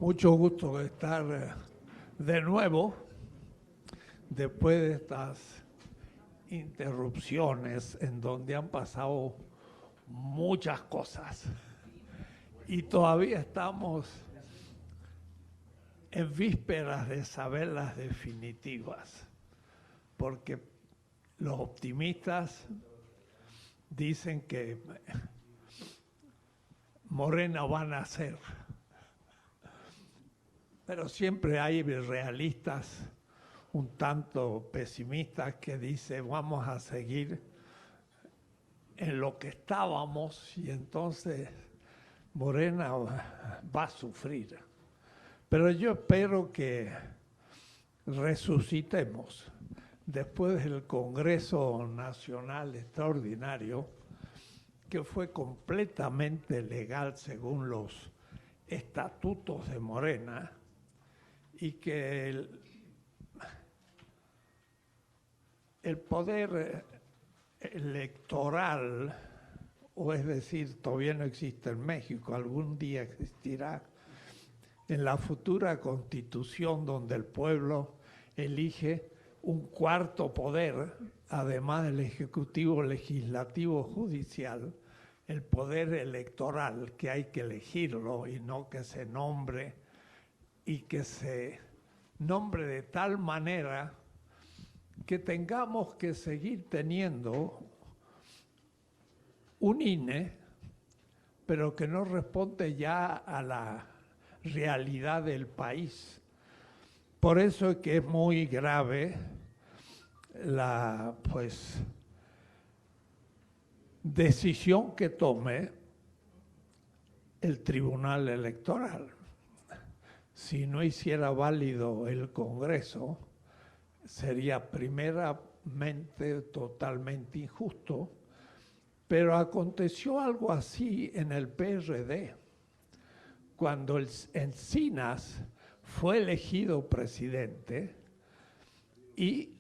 Mucho gusto de estar de nuevo después de estas interrupciones en donde han pasado muchas cosas y todavía estamos en vísperas de saber las definitivas, porque los optimistas dicen que Morena va a nacer, pero siempre hay realistas un tanto pesimistas que dicen vamos a seguir en lo que estábamos y entonces Morena va a sufrir. Pero yo espero que resucitemos después del Congreso Nacional Extraordinario, que fue completamente legal según los estatutos de Morena, y que el poder electoral, o es decir, todavía no existe en México, algún día existirá, en la futura constitución donde el pueblo elige un cuarto poder, además del ejecutivo, legislativo, judicial, el poder electoral, que hay que elegirlo y no que se nombre, y que se nombre de tal manera que tengamos que seguir teniendo un INE, pero que no responde ya a la realidad del país. Por eso es que es muy grave la decisión que tome el Tribunal Electoral. Si no hiciera válido el Congreso, sería primeramente totalmente injusto, pero aconteció algo así en el PRD, cuando Encinas fue elegido presidente y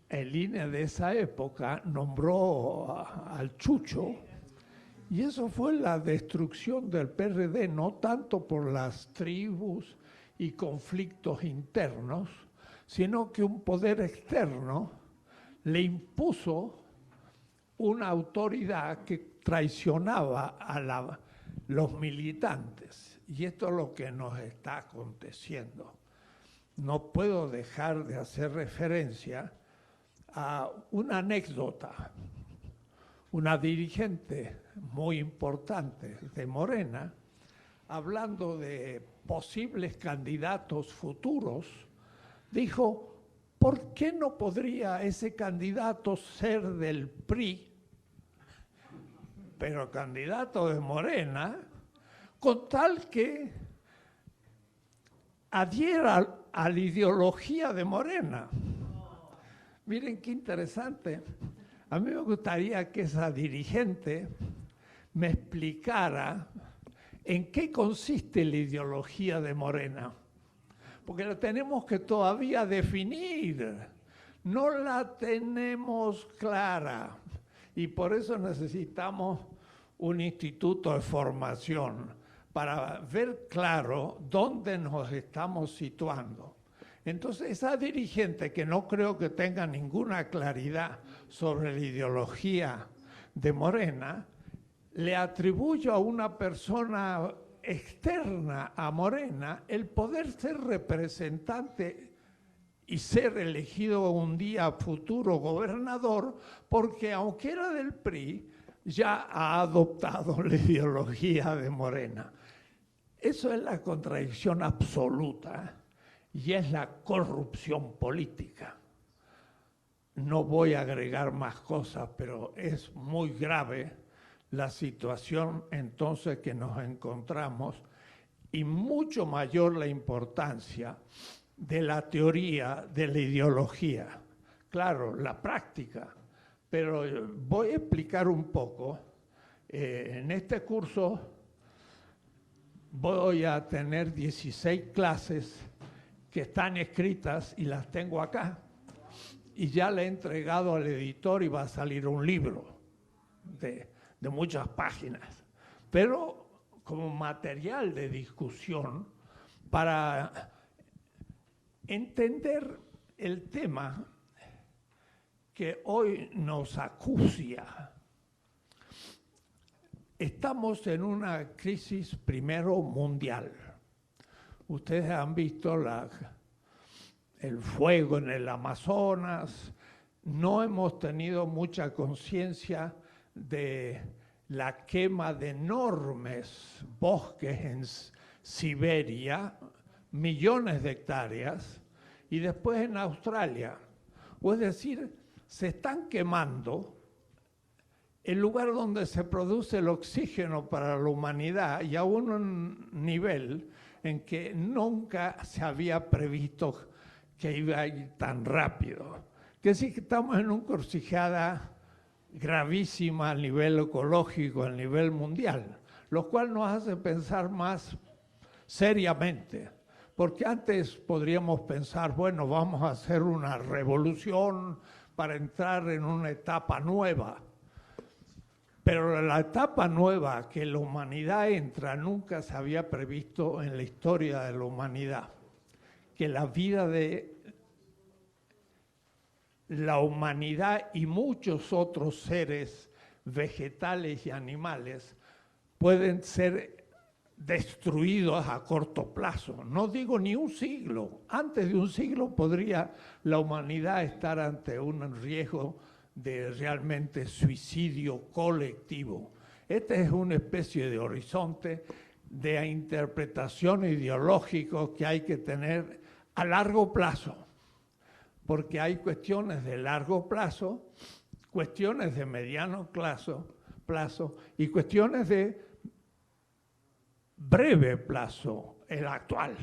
el INE de esa época nombró al Chucho, y eso fue la destrucción del PRD, no tanto por las tribus y conflictos internos, sino que un poder externo le impuso una autoridad que traicionaba a los militantes. Y esto es lo que nos está aconteciendo. No puedo dejar de hacer referencia a una anécdota. Una dirigente muy importante de Morena, hablando de posibles candidatos futuros, dijo, ¿por qué no podría ese candidato ser del PRI, pero candidato de Morena, con tal que adhiera a la ideología de Morena? Miren qué interesante. A mí me gustaría que esa dirigente me explicara en qué consiste la ideología de Morena, porque la tenemos que todavía definir, no la tenemos clara, y por eso necesitamos un instituto de formación para ver claro dónde nos estamos situando. Entonces, esa dirigente, que no creo que tenga ninguna claridad sobre la ideología de Morena, le atribuye a una persona externa a Morena el poder ser representante y ser elegido un día futuro gobernador, porque aunque era del PRI, ya ha adoptado la ideología de Morena. Eso es la contradicción absoluta. Y es la corrupción política. No voy a agregar más cosas, pero es muy grave la situación entonces que nos encontramos y mucho mayor la importancia de la teoría, de la ideología. Claro, la práctica, pero voy a explicar un poco. En este curso voy a tener 16 clases que están escritas y las tengo acá. Y ya le he entregado al editor y va a salir un libro de muchas páginas. Pero como material de discusión para entender el tema que hoy nos acucia. Estamos en una crisis primero mundial. Ustedes han visto el fuego en el Amazonas. No hemos tenido mucha conciencia de la quema de enormes bosques en Siberia, millones de hectáreas, y después en Australia. O es decir, se están quemando el lugar donde se produce el oxígeno para la humanidad y a un nivel en que nunca se había previsto que iba a ir tan rápido. Que sí que estamos en una encrucijada gravísima a nivel ecológico, a nivel mundial, lo cual nos hace pensar más seriamente. Porque antes podríamos pensar, bueno, vamos a hacer una revolución para entrar en una etapa nueva. Pero la etapa nueva que la humanidad entra nunca se había previsto en la historia de la humanidad. Que la vida de la humanidad y muchos otros seres vegetales y animales pueden ser destruidos a corto plazo. No digo ni un siglo. Antes de un siglo podría la humanidad estar ante un riesgo de realmente suicidio colectivo. Este es una especie de horizonte de interpretación ideológica que hay que tener a largo plazo, porque hay cuestiones de largo plazo, cuestiones de mediano plazo y cuestiones de breve plazo, el actual.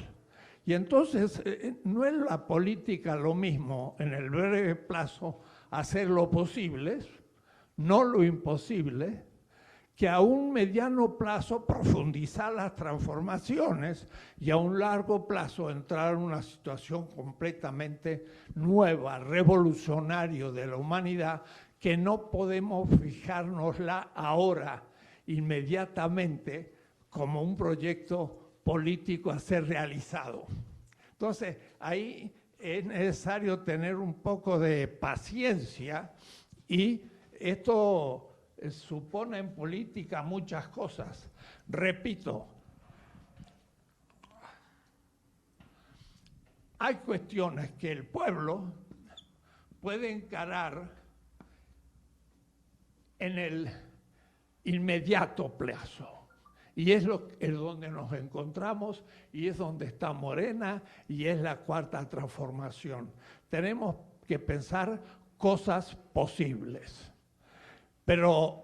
Y entonces no es la política lo mismo en el breve plazo hacer lo posible, no lo imposible, que a un mediano plazo profundizar las transformaciones y a un largo plazo entrar en una situación completamente nueva, revolucionaria de la humanidad, que no podemos fijárnosla ahora, inmediatamente, como un proyecto político a ser realizado. Entonces, ahí es necesario tener un poco de paciencia y esto supone en política muchas cosas. Repito, hay cuestiones que el pueblo puede encarar en el inmediato plazo. Y es donde nos encontramos y es donde está Morena y es la cuarta transformación. Tenemos que pensar cosas posibles. Pero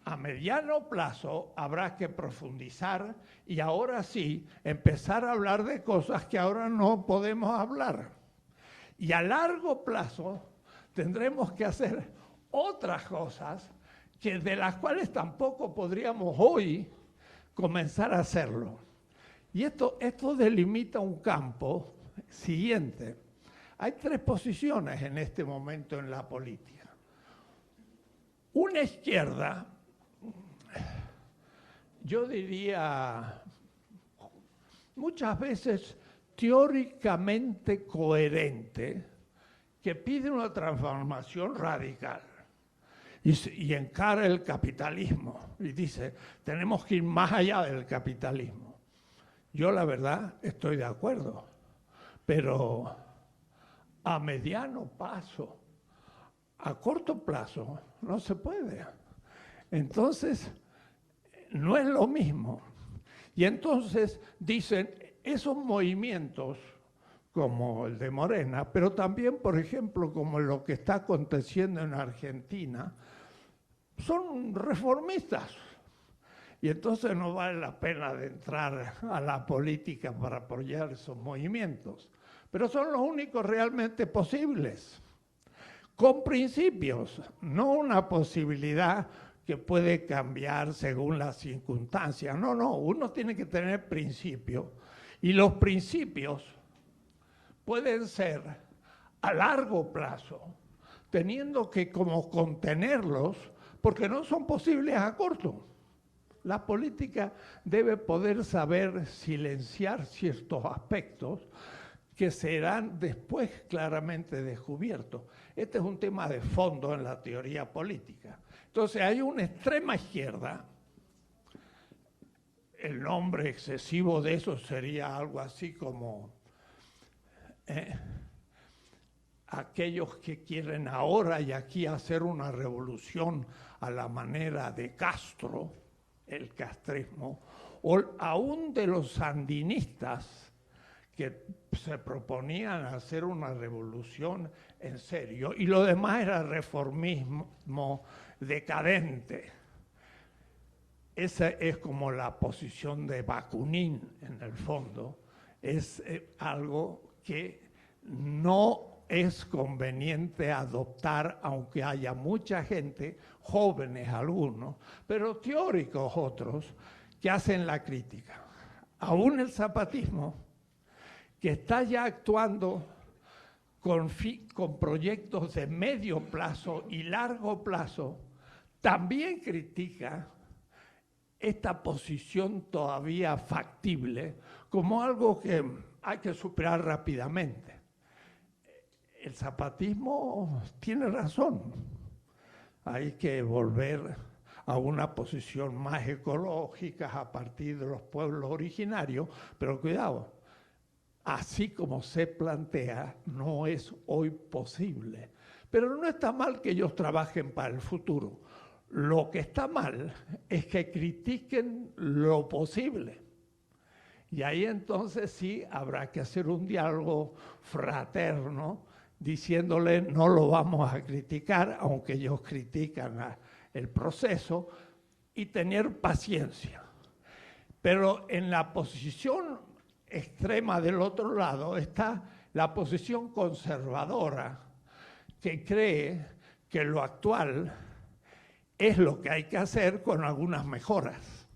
a mediano plazo habrá que profundizar y ahora sí empezar a hablar de cosas que ahora no podemos hablar. Y a largo plazo tendremos que hacer otras cosas de las cuales tampoco podríamos hoy comenzar a hacerlo. Y esto delimita un campo siguiente. Hay tres posiciones en este momento en la política. Una izquierda, yo diría, muchas veces teóricamente coherente, que pide una transformación radical y encara el capitalismo y dice, tenemos que ir más allá del capitalismo. Yo la verdad estoy de acuerdo, pero a mediano plazo, a corto plazo, no se puede. Entonces, no es lo mismo. Y entonces dicen, esos movimientos como el de Morena, pero también, por ejemplo, como lo que está aconteciendo en Argentina, son reformistas. Y entonces no vale la pena de entrar a la política para apoyar esos movimientos. Pero son los únicos realmente posibles. Con principios, no una posibilidad que puede cambiar según las circunstancias. No, uno tiene que tener principios. Y los principios pueden ser a largo plazo, teniendo que como contenerlos, porque no son posibles a corto. la política debe poder saber silenciar ciertos aspectos que serán después claramente descubiertos. Este es un tema de fondo en la teoría política. Entonces hay una extrema izquierda, el nombre excesivo de eso sería algo así como aquellos que quieren ahora y aquí hacer una revolución a la manera de Castro, el castrismo, o aún de los sandinistas que se proponían hacer una revolución en serio, y lo demás era reformismo decadente. Esa es como la posición de Bakunin, en el fondo. Es algo que no es conveniente adoptar, aunque haya mucha gente, jóvenes algunos, pero teóricos otros, que hacen la crítica. Aún el zapatismo, que está ya actuando con proyectos de medio plazo y largo plazo, también critica esta posición todavía factible como algo que hay que superar rápidamente. El zapatismo tiene razón. Hay que volver a una posición más ecológica a partir de los pueblos originarios, pero cuidado, así como se plantea, no es hoy posible. Pero no está mal que ellos trabajen para el futuro. Lo que está mal es que critiquen lo posible. Y ahí entonces sí habrá que hacer un diálogo fraterno, diciéndole no lo vamos a criticar, aunque ellos critican el proceso, y tener paciencia. Pero en la posición extrema del otro lado está la posición conservadora, que cree que lo actual es lo que hay que hacer con algunas mejoras.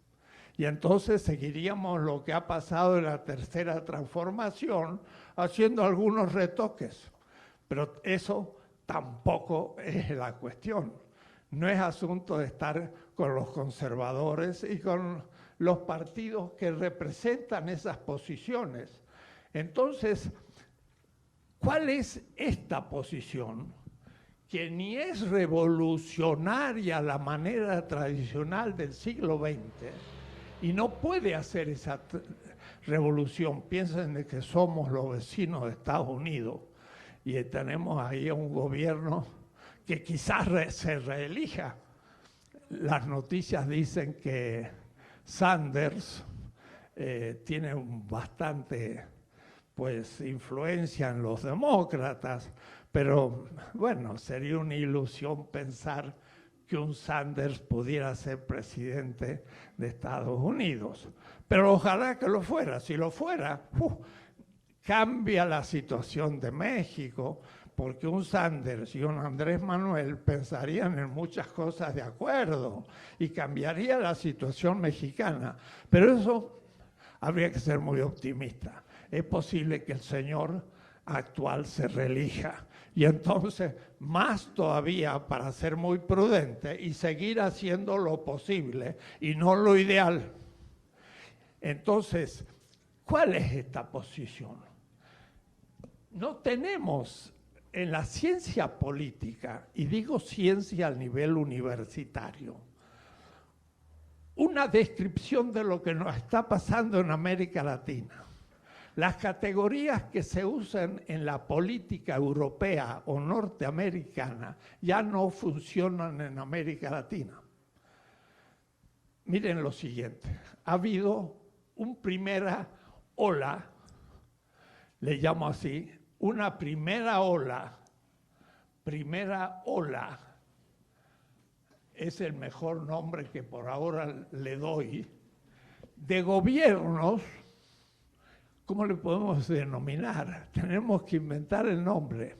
Y entonces seguiríamos lo que ha pasado en la tercera transformación, haciendo algunos retoques. Pero eso tampoco es la cuestión. No es asunto de estar con los conservadores y con los partidos que representan esas posiciones. Entonces, ¿cuál es esta posición? Que ni es revolucionaria a la manera tradicional del siglo XX y no puede hacer esa revolución. Piensen de que somos los vecinos de Estados Unidos y tenemos ahí un gobierno que quizás se reelija. Las noticias dicen que Sanders tiene bastante influencia en los demócratas, pero bueno, sería una ilusión pensar que un Sanders pudiera ser presidente de Estados Unidos. Pero ojalá que lo fuera. Si lo fuera, cambia la situación de México, porque un Sanders y un Andrés Manuel pensarían en muchas cosas de acuerdo y cambiaría la situación mexicana. Pero eso habría que ser muy optimista. Es posible que el señor actual se reelija. Y entonces, más todavía para ser muy prudente y seguir haciendo lo posible y no lo ideal. Entonces, ¿cuál es esta posición? No tenemos en la ciencia política, y digo ciencia a nivel universitario, una descripción de lo que nos está pasando en América Latina. Las categorías que se usan en la política europea o norteamericana ya no funcionan en América Latina. Miren lo siguiente, ha habido una primera ola, le llamo así, una primera ola es el mejor nombre que por ahora le doy, de gobiernos. ¿Cómo le podemos denominar? Tenemos que inventar el nombre,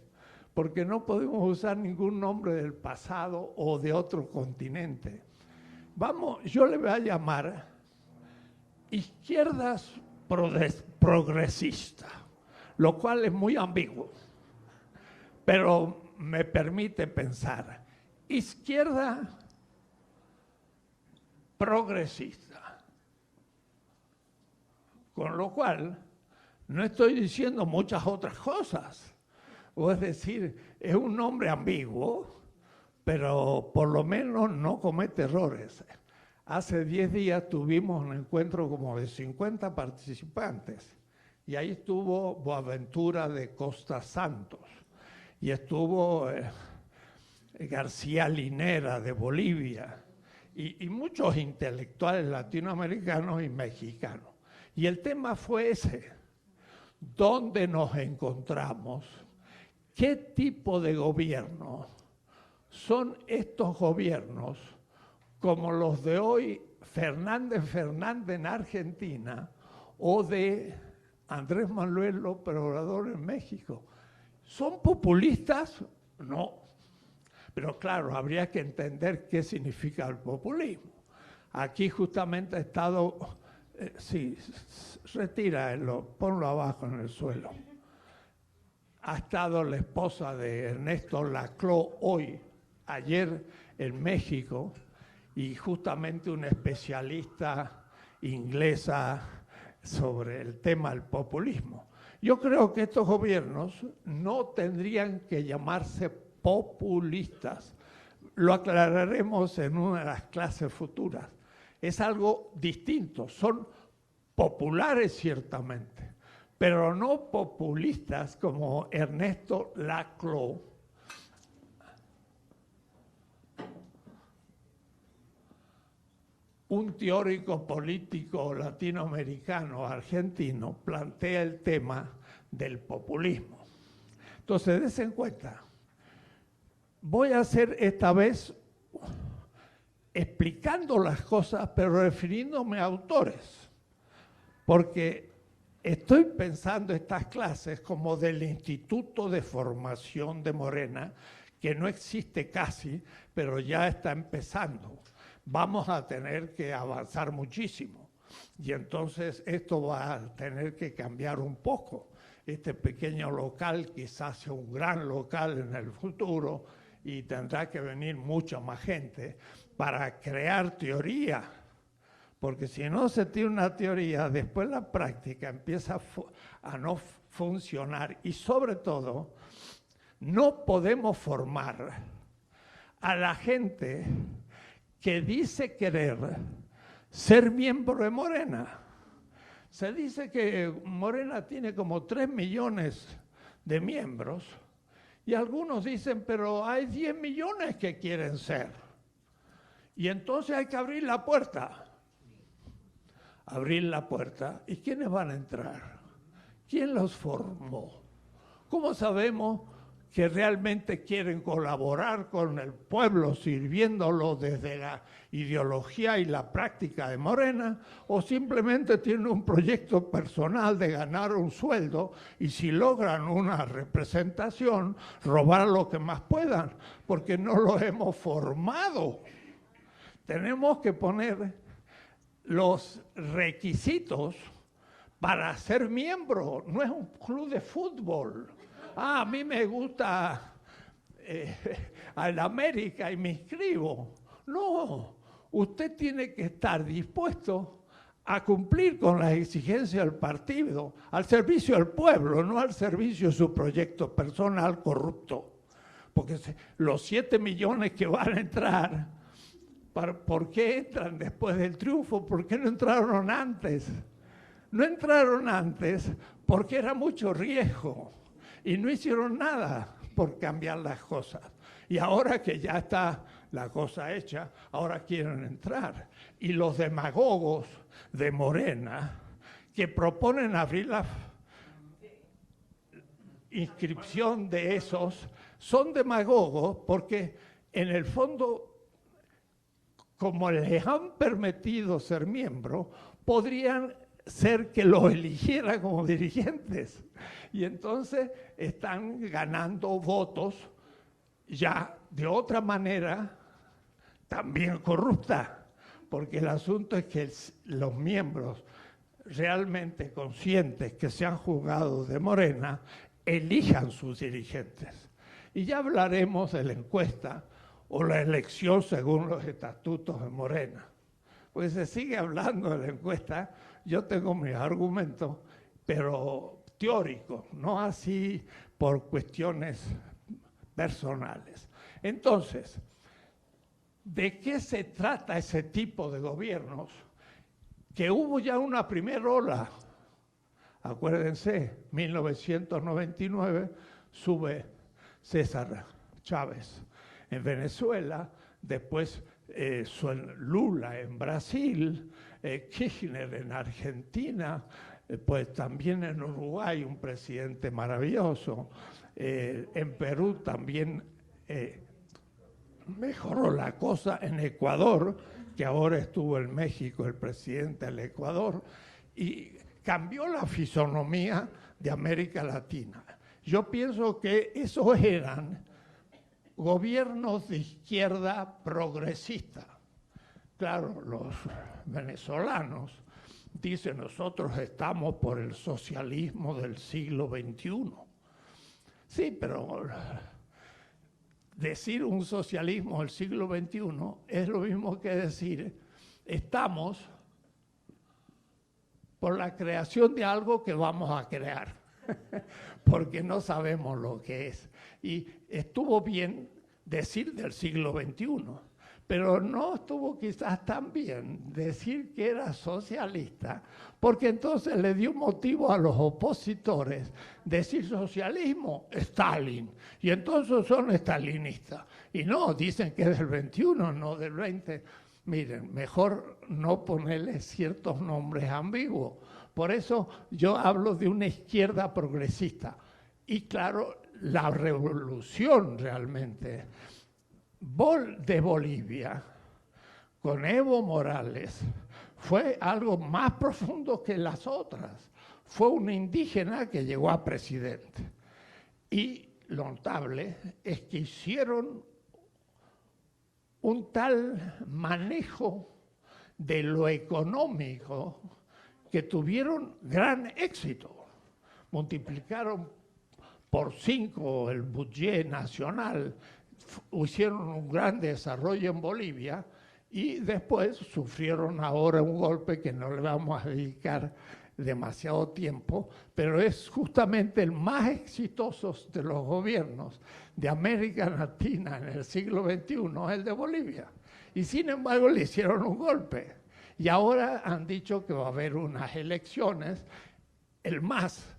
porque no podemos usar ningún nombre del pasado o de otro continente. Yo le voy a llamar izquierdas progresistas, lo cual es muy ambiguo, pero me permite pensar. Izquierda progresista. Con lo cual, no estoy diciendo muchas otras cosas. O es decir, es un nombre ambiguo, pero por lo menos no comete errores. Hace 10 días tuvimos un encuentro como de 50 participantes y ahí estuvo Boaventura de Costa Santos y estuvo García Linera de Bolivia y muchos intelectuales latinoamericanos y mexicanos. Y el tema fue ese: ¿dónde nos encontramos? ¿Qué tipo de gobierno son estos gobiernos como los de hoy Fernández en Argentina o de Andrés Manuel López Obrador en México? ¿Son populistas? No. Pero claro, habría que entender qué significa el populismo. Aquí justamente ha estado, sí, retíralo, ponlo abajo en el suelo. Ha estado la esposa de Ernesto Laclau ayer en México, y justamente una especialista inglesa sobre el tema del populismo. Yo creo que estos gobiernos no tendrían que llamarse populistas. Lo aclararemos en una de las clases futuras. Es algo distinto. Son populares ciertamente, pero no populistas como Ernesto Laclau. Un teórico político latinoamericano, argentino, plantea el tema del populismo. Entonces, dense en cuenta. Voy a hacer esta vez explicando las cosas, pero refiriéndome a autores, porque estoy pensando estas clases como del Instituto de Formación de Morena, que no existe casi, pero ya está empezando. Vamos a tener que avanzar muchísimo y entonces esto va a tener que cambiar un poco. Este pequeño local quizás sea un gran local en el futuro y tendrá que venir mucha más gente para crear teoría, porque si no se tiene una teoría, después la práctica empieza a no funcionar y sobre todo no podemos formar a la gente que dice querer ser miembro de Morena. Se dice que Morena tiene como 3 millones de miembros y algunos dicen, pero hay 10 millones que quieren ser. Y entonces hay que abrir la puerta. Abrir la puerta. ¿Y quiénes van a entrar? ¿Quién los formó? ¿Cómo sabemos que realmente quieren colaborar con el pueblo sirviéndolo desde la ideología y la práctica de Morena, o simplemente tienen un proyecto personal de ganar un sueldo y si logran una representación, robar lo que más puedan, porque no lo hemos formado? Tenemos que poner los requisitos para ser miembro. No es un club de fútbol. A mí me gusta al América y me inscribo. No, usted tiene que estar dispuesto a cumplir con las exigencias del partido, al servicio del pueblo, no al servicio de su proyecto personal corrupto. Porque los 7 millones que van a entrar, ¿por qué entran después del triunfo? ¿Por qué no entraron antes? No entraron antes porque era mucho riesgo. Y no hicieron nada por cambiar las cosas. Y ahora que ya está la cosa hecha, ahora quieren entrar. Y los demagogos de Morena, que proponen abrir la inscripción de esos, son demagogos porque en el fondo, como les han permitido ser miembros, podrían ser que los eligiera como dirigentes. Y entonces están ganando votos ya de otra manera, también corrupta, porque el asunto es que los miembros realmente conscientes que se han jugado de Morena elijan sus dirigentes. Y ya hablaremos de la encuesta o la elección según los estatutos de Morena. Porque se sigue hablando de la encuesta, yo tengo mis argumentos, pero teóricos, no así por cuestiones personales. Entonces, ¿de qué se trata ese tipo de gobiernos? Que hubo ya una primera ola. Acuérdense, 1999 sube César Chávez en Venezuela, después Lula en Brasil, Kirchner en Argentina, pues también en Uruguay un presidente maravilloso, en Perú también mejoró la cosa, en Ecuador, que ahora estuvo en México el presidente del Ecuador, y cambió la fisonomía de América Latina. Yo pienso que esos eran gobiernos de izquierda progresista. Claro, los venezolanos dicen, nosotros estamos por el socialismo del siglo XXI. Sí, pero decir un socialismo del siglo XXI es lo mismo que decir, estamos por la creación de algo que vamos a crear, porque no sabemos lo que es. Y estuvo bien decir del siglo XXI, pero no estuvo quizás tan bien decir que era socialista, porque entonces le dio motivo a los opositores decir socialismo, Stalin, y entonces son estalinistas. Y no, dicen que es del 21, no del 20. Miren, mejor no ponerle ciertos nombres ambiguos. Por eso yo hablo de una izquierda progresista. Y claro, la revolución realmente de Bolivia con Evo Morales fue algo más profundo que las otras. Fue un indígena que llegó a presidente. Y lo notable es que hicieron un tal manejo de lo económico que tuvieron gran éxito. Multiplicaron por 5 el budget nacional, hicieron un gran desarrollo en Bolivia y después sufrieron ahora un golpe que no le vamos a dedicar demasiado tiempo, pero es justamente el más exitoso de los gobiernos de América Latina en el siglo XXI, es el de Bolivia. Y sin embargo le hicieron un golpe. Y ahora han dicho que va a haber unas elecciones, el MAS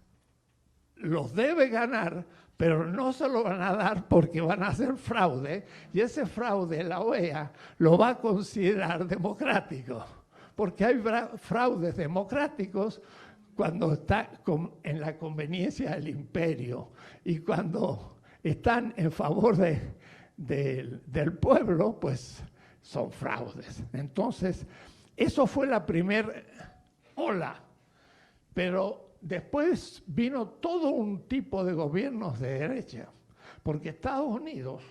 los debe ganar, pero no se lo van a dar porque van a hacer fraude, y ese fraude la OEA lo va a considerar democrático, porque hay fraudes democráticos cuando está en la conveniencia del imperio y cuando están en favor del pueblo, pues son fraudes. Entonces, eso fue la primera ola, pero después vino todo un tipo de gobiernos de derecha, porque Estados Unidos,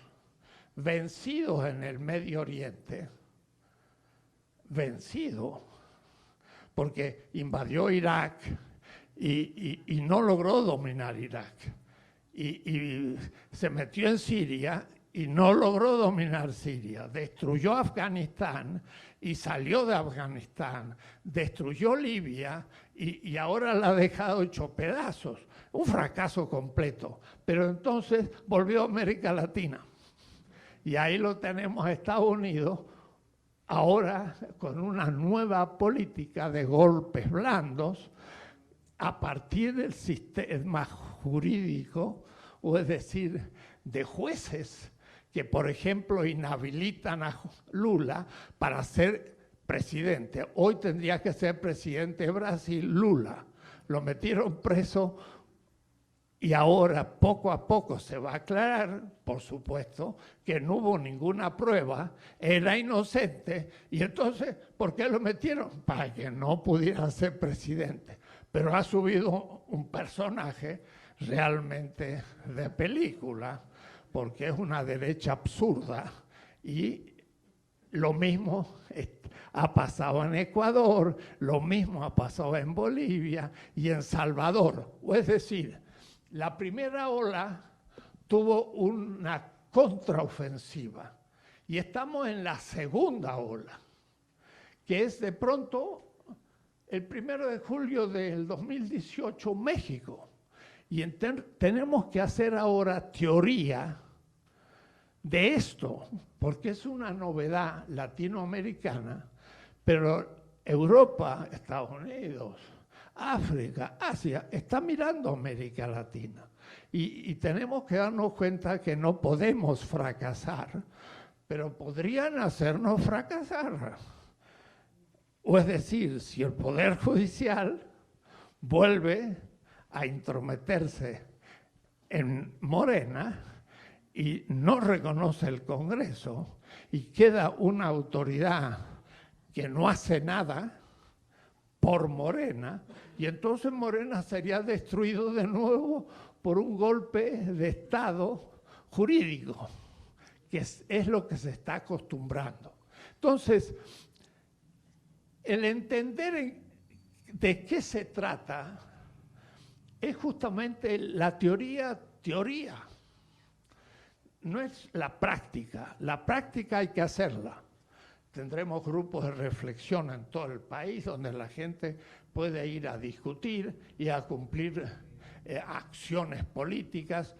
vencidos en el Medio Oriente, vencido, porque invadió Irak y no logró dominar Irak, y se metió en Siria y no logró dominar Siria, destruyó Afganistán y salió de Afganistán, destruyó Libia y ahora la ha dejado hecho pedazos, un fracaso completo. Pero entonces volvió a América Latina y ahí lo tenemos a Estados Unidos, ahora con una nueva política de golpes blandos a partir del sistema jurídico, o es decir, de jueces que, por ejemplo, inhabilitan a Lula para ser presidente. Hoy tendría que ser presidente de Brasil, Lula. Lo metieron preso y ahora poco a poco se va a aclarar, por supuesto, que no hubo ninguna prueba, era inocente, y entonces, ¿por qué lo metieron? Para que no pudiera ser presidente. Pero ha subido un personaje realmente de película, porque es una derecha absurda, y lo mismo ha pasado en Ecuador, lo mismo ha pasado en Bolivia y en Salvador. Es decir, la primera ola tuvo una contraofensiva y estamos en la segunda ola, que es de pronto el 1 de julio del 2018 México. Y tenemos que hacer ahora teoría de esto, porque es una novedad latinoamericana, pero Europa, Estados Unidos, África, Asia, está mirando a América Latina. Y tenemos que darnos cuenta que no podemos fracasar, pero podrían hacernos fracasar. O es decir, si el Poder Judicial vuelve a intrometerse en Morena y no reconoce el Congreso y queda una autoridad que no hace nada por Morena, y entonces Morena sería destruido de nuevo por un golpe de Estado jurídico, que es lo que se está acostumbrando. Entonces, el entender de qué se trata es justamente la teoría. No es la práctica hay que hacerla. Tendremos grupos de reflexión en todo el país donde la gente puede ir a discutir y a cumplir acciones políticas,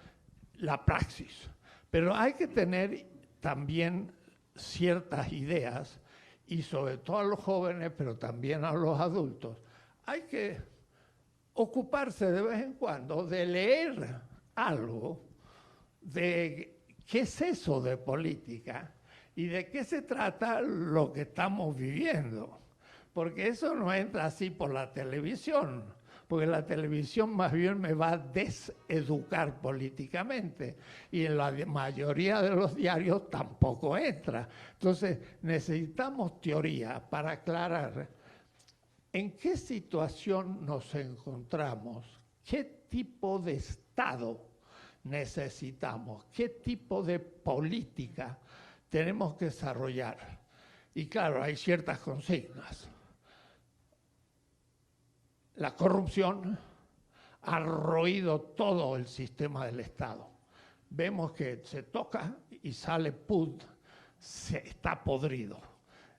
la praxis. Pero hay que tener también ciertas ideas, y sobre todo a los jóvenes, pero también a los adultos. Hay que ocuparse de vez en cuando de leer algo de qué es eso de política y de qué se trata lo que estamos viviendo. Porque eso no entra así por la televisión, porque la televisión más bien me va a deseducar políticamente, y en la mayoría de los diarios tampoco entra. Entonces necesitamos teoría para aclarar en qué situación nos encontramos, qué tipo de Estado necesitamos, qué tipo de política tenemos que desarrollar. Y claro, hay ciertas consignas. La corrupción ha roído todo el sistema del Estado. Vemos que se toca y sale pud, está podrido.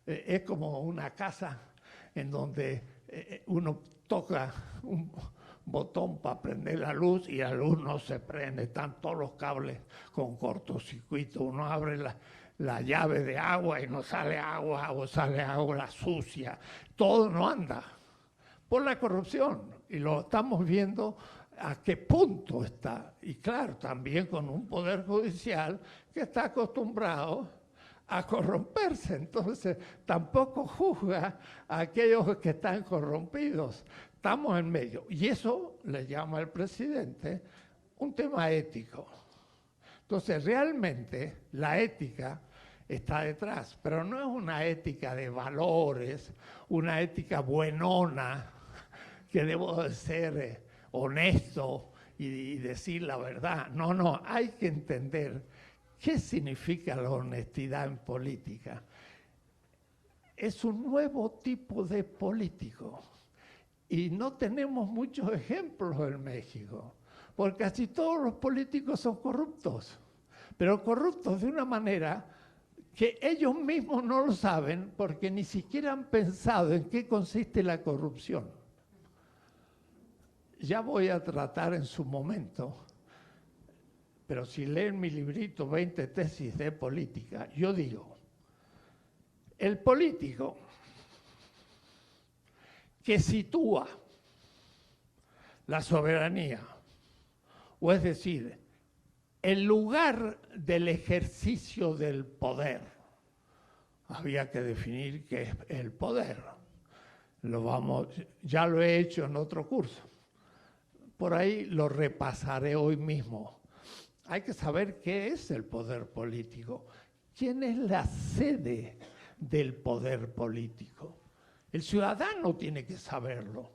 Es como una casa en donde uno toca un botón para prender la luz y la luz no se prende, están todos los cables con cortocircuito. Uno abre la llave de agua y no sale agua, o sale agua sucia. Todo no anda por la corrupción, y lo estamos viendo a qué punto está. Y claro, también con un poder judicial que está acostumbrado a corromperse, entonces tampoco juzga a aquellos que están corrompidos. Estamos en medio, y eso le llama el presidente un tema ético. Entonces, realmente la ética está detrás, pero no es una ética de valores, una ética buenona, que debo de ser honesto y decir la verdad. No, hay que entender qué significa la honestidad en política. Es un nuevo tipo de político, y no tenemos muchos ejemplos en México, porque casi todos los políticos son corruptos, pero corruptos de una manera que ellos mismos no lo saben, porque ni siquiera han pensado en qué consiste la corrupción. Ya voy a tratar en su momento, pero si leen mi librito 20 tesis de política, yo digo, el político que sitúa la soberanía, o es decir, el lugar del ejercicio del poder. Había que definir qué es el poder. Ya lo he hecho en otro curso. Por ahí lo repasaré hoy mismo. Hay que saber qué es el poder político. ¿Quién es la sede del poder político? El ciudadano tiene que saberlo,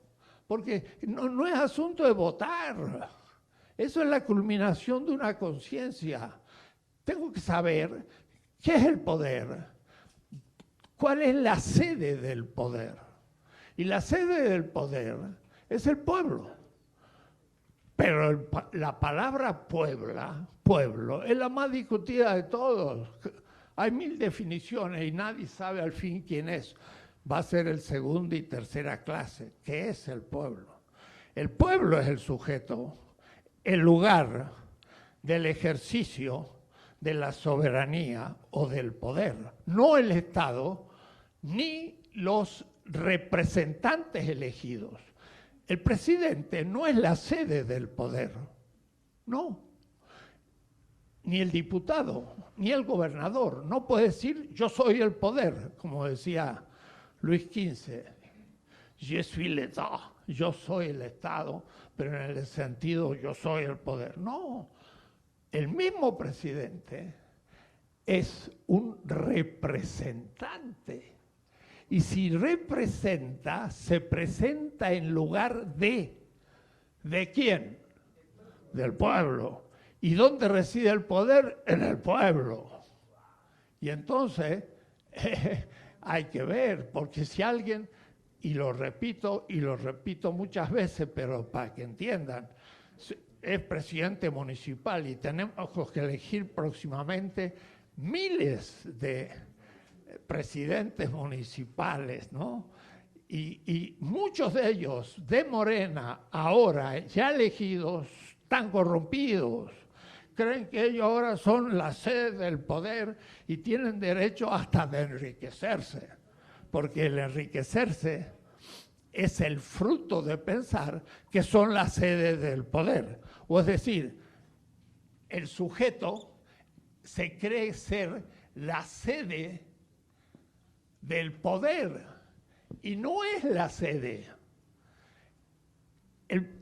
porque no es asunto de votar. Eso es la culminación de una conciencia. Tengo que saber qué es el poder, cuál es la sede del poder. Y la sede del poder es el pueblo. Pero la palabra pueblo, es la más discutida de todos. Hay 1000 definiciones y nadie sabe al fin quién es. va a ser el segunda y tercera clase. ¿Qué es el pueblo? El pueblo es el sujeto, el lugar del ejercicio de la soberanía o del poder, no el Estado ni los representantes elegidos. El presidente no es la sede del poder, no. Ni el diputado, ni el gobernador. No puede decir yo soy el poder, como decía Luis XV. Je suis l'État, yo soy el Estado, pero en el sentido yo soy el poder. No, el mismo presidente es un representante. Y si representa, se presenta en lugar ¿de quién? Del pueblo. ¿Y dónde reside el poder? En el pueblo. Y entonces hay que ver, porque si alguien, y lo repito muchas veces, pero para que entiendan, es presidente municipal y tenemos que elegir próximamente miles de presidentes municipales, ¿no? Y muchos de ellos de Morena, ahora ya elegidos, están corrompidos. Creen que ellos ahora son la sede del poder y tienen derecho hasta de enriquecerse, porque el enriquecerse es el fruto de pensar que son la sede del poder. O es decir, el sujeto se cree ser la sede del poder y no es la sede. El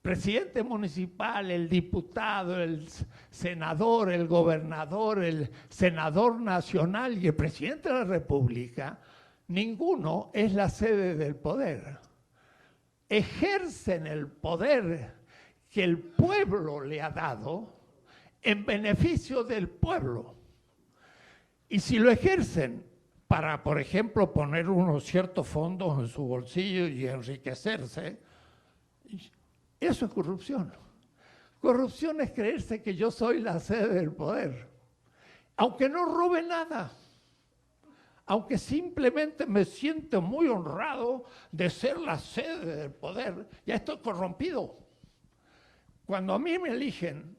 presidente municipal, el diputado, el senador, el gobernador, el senador nacional y el presidente de la República, ninguno es la sede del poder. Ejercen el poder que el pueblo le ha dado en beneficio del pueblo. Y si lo ejercen para, por ejemplo, poner unos ciertos fondos en su bolsillo y enriquecerse, eso es corrupción. Corrupción es creerse que yo soy la sede del poder, aunque no robe nada, aunque simplemente me siento muy honrado de ser la sede del poder, ya estoy corrompido. Cuando a mí me eligen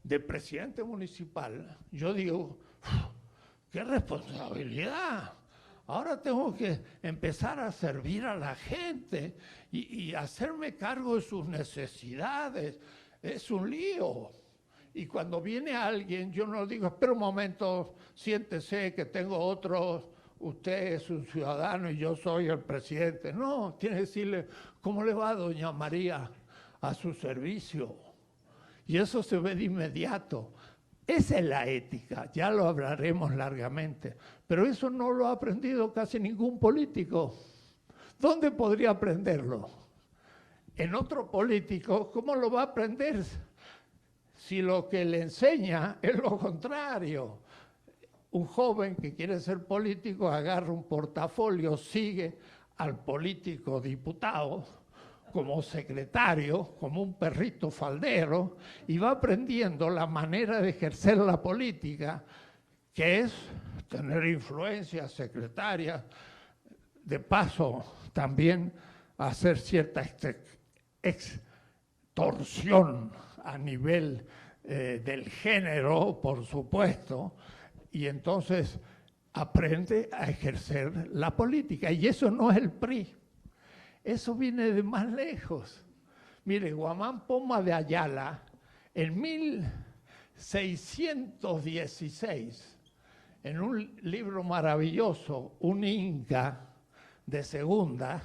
de presidente municipal, yo digo, ¡qué responsabilidad! Ahora tengo que empezar a servir a la gente y hacerme cargo de sus necesidades. Es un lío. Y cuando viene alguien, yo no digo, espera un momento, siéntese que tengo otro, usted es un ciudadano y yo soy el presidente. No, tiene que decirle, ¿cómo le va, doña María, a su servicio? Y eso se ve de inmediato. Esa es la ética, ya lo hablaremos largamente, pero eso no lo ha aprendido casi ningún político. ¿Dónde podría aprenderlo? En otro político, ¿cómo lo va a aprender si lo que le enseña es lo contrario? Un joven que quiere ser político agarra un portafolio, sigue al político diputado como secretario, como un perrito faldero, y va aprendiendo la manera de ejercer la política, que es tener influencia secretaria, de paso también hacer cierta extorsión a nivel del género, por supuesto, y entonces aprende a ejercer la política, y eso no es el PRI. Eso viene de más lejos. Mire, Guamán Poma de Ayala, en 1616, en un libro maravilloso, un inca de segunda,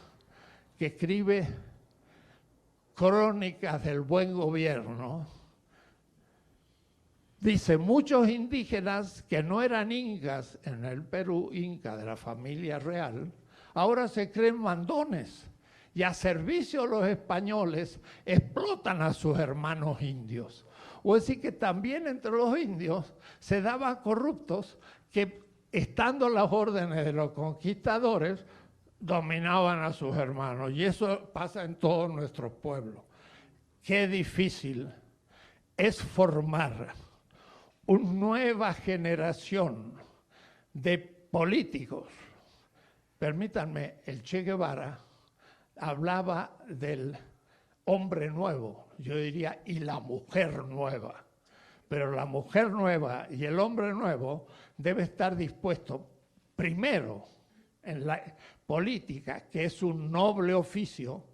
que escribe Crónicas del Buen Gobierno, dice, muchos indígenas que no eran incas en el Perú, inca de la familia real, ahora se creen mandones y a servicio de los españoles explotan a sus hermanos indios. O es decir, que también entre los indios se daban corruptos que, estando a las órdenes de los conquistadores, dominaban a sus hermanos. Y eso pasa en todos nuestros pueblos. Qué difícil es formar una nueva generación de políticos, permítanme, el Che Guevara hablaba del hombre nuevo, yo diría, y la mujer nueva. Pero la mujer nueva y el hombre nuevo debe estar dispuesto primero en la política, que es un noble oficio,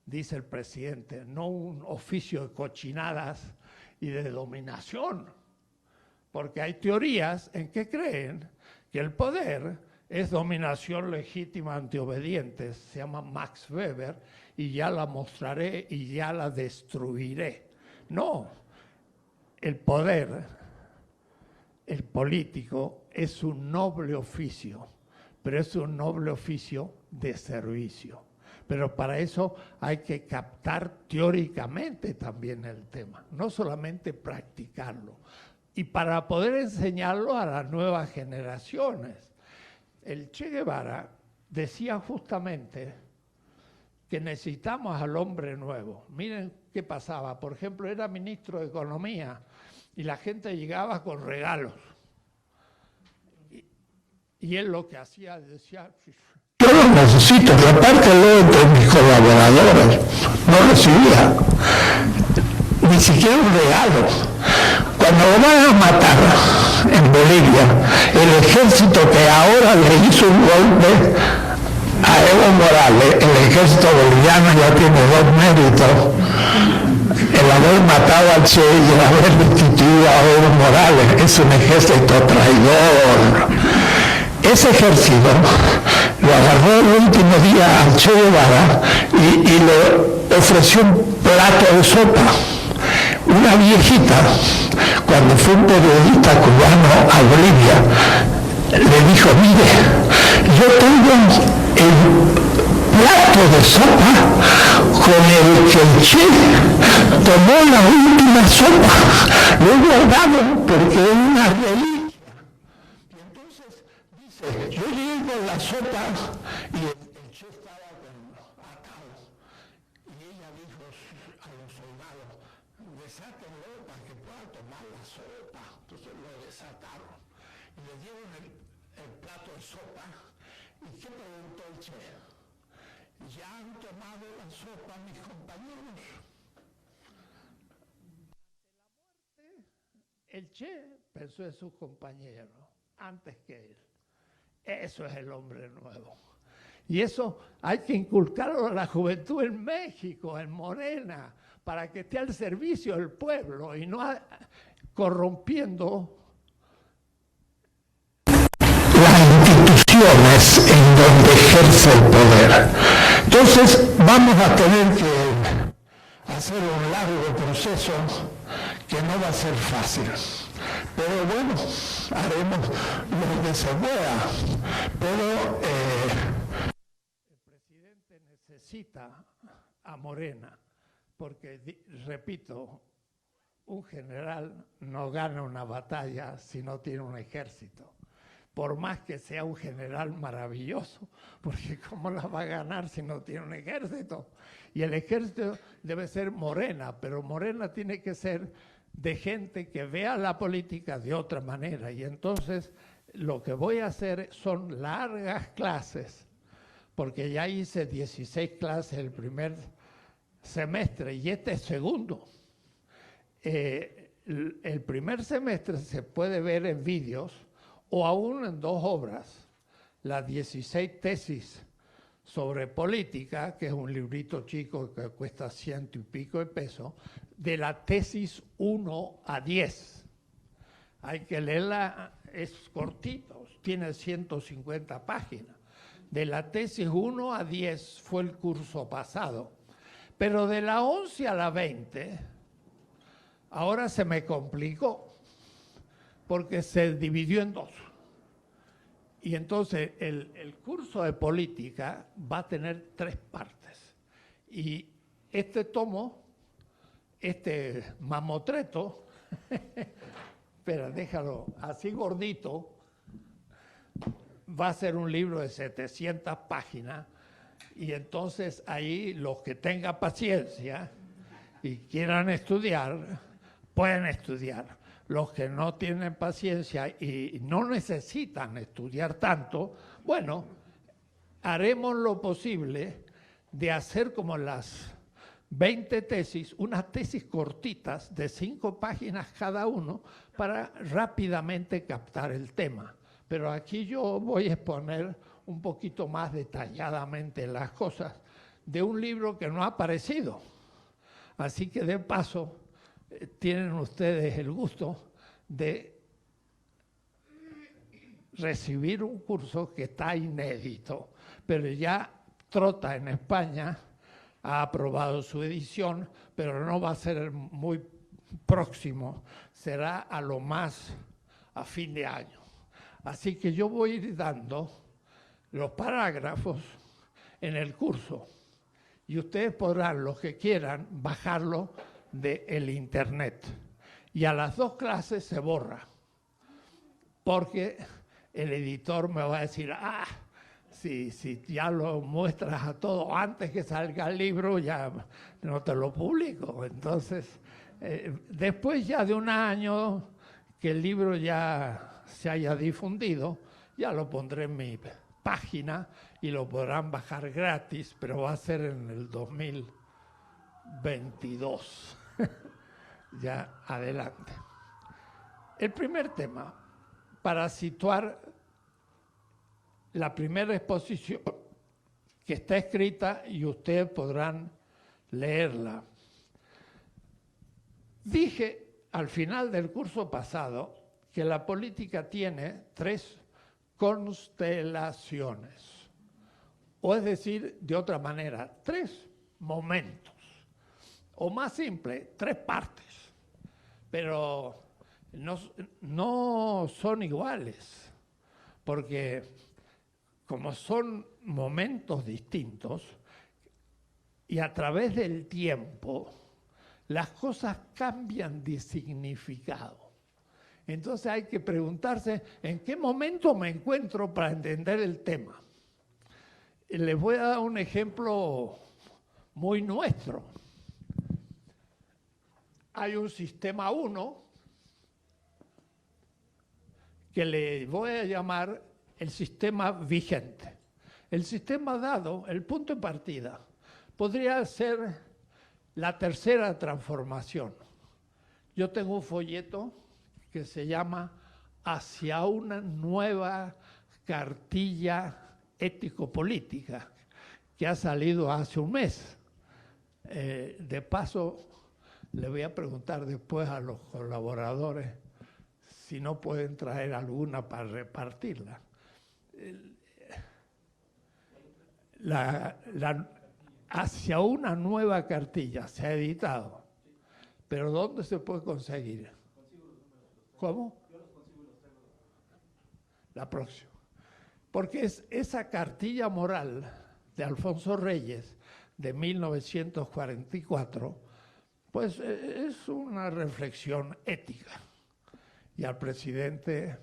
dice el presidente, no un oficio de cochinadas y de dominación. Porque hay teorías en que creen que el poder es dominación legítima ante obedientes, se llama Max Weber, y ya la mostraré y ya la destruiré. No, el poder, el político, es un noble oficio, pero es un noble oficio de servicio. Pero para eso hay que captar teóricamente también el tema, no solamente practicarlo. Y para poder enseñarlo a las nuevas generaciones. El Che Guevara decía justamente que necesitamos al hombre nuevo. Miren qué pasaba. Por ejemplo, era ministro de Economía y la gente llegaba con regalos. Y él lo que hacía, decía... Yo lo necesito, repártelo entre mis colaboradores. No recibía ni siquiera un regalo. Cuando lo van a matar en Bolivia, el ejército que ahora le hizo un golpe a Evo Morales, el ejército boliviano ya tiene dos méritos: el haber matado al Che y el haber destituido a Evo Morales. Es un ejército traidor. Ese ejército lo agarró el último día al Che Guevara y le ofreció un plato de sopa. Una viejita, cuando fue un periodista cubano a Bolivia, le dijo: mire, yo tengo el plato de sopa con el que el Che tomó la última sopa. Lo he guardado porque es una reliquia. Y entonces dice: yo llevo la sopa y el Che estaba atado. Y ella dijo a los soldados: desátenlo para que pueda tomar la sopa. Entonces lo desataron y le dieron el plato de sopa. ¿Y qué preguntó el Che? ¿Ya han tomado la sopa mis compañeros? El Che pensó en sus compañeros antes que él. Eso es el hombre nuevo. Y eso hay que inculcarlo a la juventud en México, en Morena, para que esté al servicio del pueblo y no corrompiendo las instituciones en donde ejerce el poder. Entonces vamos a tener que hacer un largo proceso que no va a ser fácil. Pero bueno, haremos lo que se pueda. Pero el presidente necesita a Morena, porque, repito, un general no gana una batalla si no tiene un ejército. Por más que sea un general maravilloso, porque ¿cómo la va a ganar si no tiene un ejército? Y el ejército debe ser Morena, pero Morena tiene que ser de gente que vea la política de otra manera. Y entonces lo que voy a hacer son largas clases, porque ya hice 16 clases el primer semestre y este es segundo. El primer semestre se puede ver en vídeos o aún en dos obras, las 16 tesis sobre política, que es un librito chico que cuesta 100 y pico de pesos, de la tesis 1 a 10. Hay que leerla, es cortito, tiene 150 páginas. De la tesis 1 a 10 fue el curso pasado, pero de la 11 a la 20, ahora se me complicó, porque se dividió en dos. Y entonces el curso de política va a tener 3 partes. Y este tomo, este mamotreto, espera, déjalo así gordito, va a ser un libro de 700 páginas. Y entonces ahí los que tengan paciencia y quieran estudiar, pueden estudiar. Los que no tienen paciencia y no necesitan estudiar tanto, bueno, haremos lo posible de hacer como las 20 tesis, unas tesis cortitas de 5 páginas cada uno para rápidamente captar el tema. Pero aquí yo voy a exponer un poquito más detalladamente las cosas de un libro que no ha aparecido. Así que de paso tienen ustedes el gusto de recibir un curso que está inédito, pero ya Trota en España ha aprobado su edición, pero no va a ser muy próximo, será a lo más a fin de año. Así que yo voy a ir dando los parágrafos en el curso y ustedes podrán, los que quieran, bajarlo del internet. Y a las 2 clases se borra, porque el editor me va a decir, si ya lo muestras a todo antes que salga el libro, ya no te lo publico. Entonces, después ya de un año que el libro ya se haya difundido, ya lo pondré en mi página y lo podrán bajar gratis, pero va a ser en el 2022. Ya adelante. El primer tema, para situar la primera exposición que está escrita y ustedes podrán leerla. Dije al final del curso pasado que la política tiene 3 constelaciones, o es decir, de otra manera, 3 momentos, o más simple, 3 partes, pero no son iguales, porque como son momentos distintos y a través del tiempo las cosas cambian de significado. Entonces hay que preguntarse en qué momento me encuentro para entender el tema. Les voy a dar un ejemplo muy nuestro. Hay un sistema 1 que le voy a llamar el sistema vigente. El sistema dado, el punto de partida, podría ser la tercera transformación. Yo tengo un folleto que se llama Hacia una nueva cartilla ético-política, que ha salido hace un mes. De paso, le voy a preguntar después a los colaboradores si no pueden traer alguna para repartirla. Hacia una nueva cartilla se ha editado, pero ¿dónde se puede conseguir? ¿Cómo? La próxima. Porque es esa cartilla moral de Alfonso Reyes de 1944, pues es una reflexión ética. Y al presidente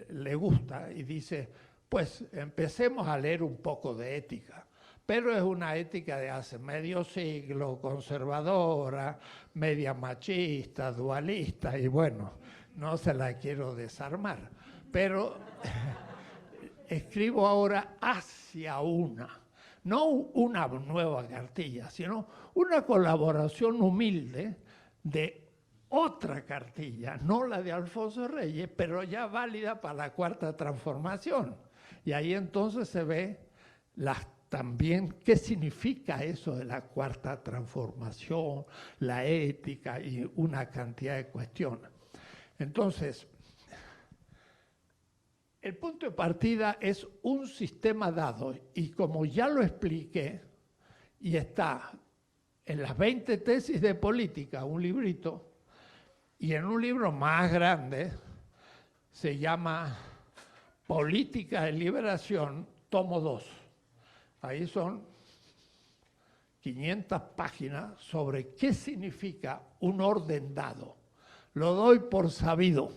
le gusta y dice, pues empecemos a leer un poco de ética. Pero es una ética de hace medio siglo, conservadora, media machista, dualista, y bueno, no se la quiero desarmar. Pero escribo ahora hacia no una nueva cartilla, sino una colaboración humilde de otra cartilla, no la de Alfonso Reyes, pero ya válida para la cuarta transformación. Y ahí entonces se ve también qué significa eso de la cuarta transformación, la ética y una cantidad de cuestiones. Entonces, el punto de partida es un sistema dado y como ya lo expliqué y está en las 20 tesis de política, un librito, y en un libro más grande se llama Política de Liberación, tomo 2. Ahí son 500 páginas sobre qué significa un orden dado. Lo doy por sabido.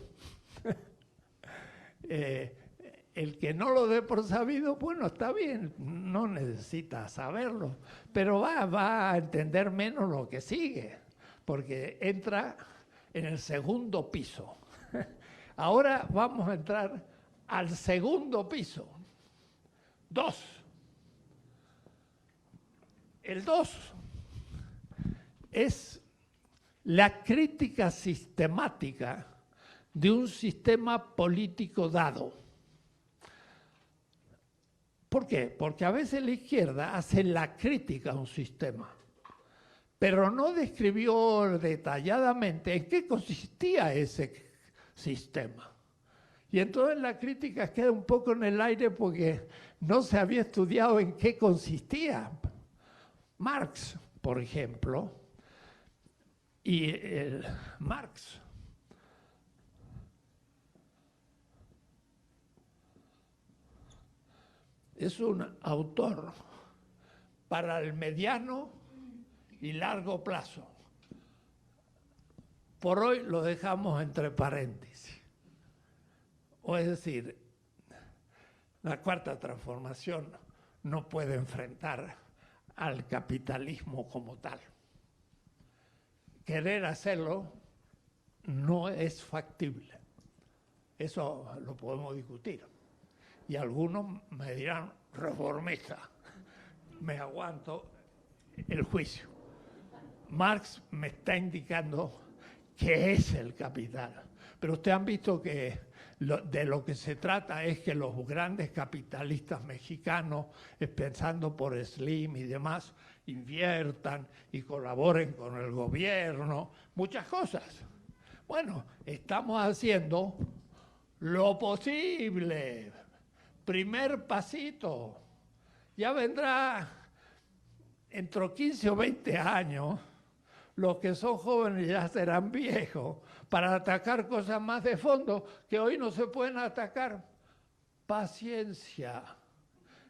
El que no lo dé por sabido, bueno, está bien, no necesita saberlo, pero va a entender menos lo que sigue, porque entra en el segundo piso. Ahora vamos a entrar al segundo piso. 2. El 2 es la crítica sistemática de un sistema político dado. ¿Por qué? Porque a veces la izquierda hace la crítica a un sistema, pero no describió detalladamente en qué consistía ese sistema. Y entonces la crítica queda un poco en el aire porque no se había estudiado en qué consistía. Marx, por ejemplo, Marx es un autor para el mediano y largo plazo. Por hoy lo dejamos entre paréntesis. O es decir, la cuarta transformación no puede enfrentar al capitalismo como tal. Querer hacerlo no es factible. Eso lo podemos discutir. Y algunos me dirán, reformista, me aguanto el juicio. Marx me está indicando qué es el capital. Pero ustedes han visto que de lo que se trata es que los grandes capitalistas mexicanos, pensando por Slim y demás, inviertan y colaboren con el gobierno, muchas cosas. Bueno, estamos haciendo lo posible. Primer pasito. Ya vendrá entre 15 o 20 años, los que son jóvenes ya serán viejos, para atacar cosas más de fondo que hoy no se pueden atacar. Paciencia.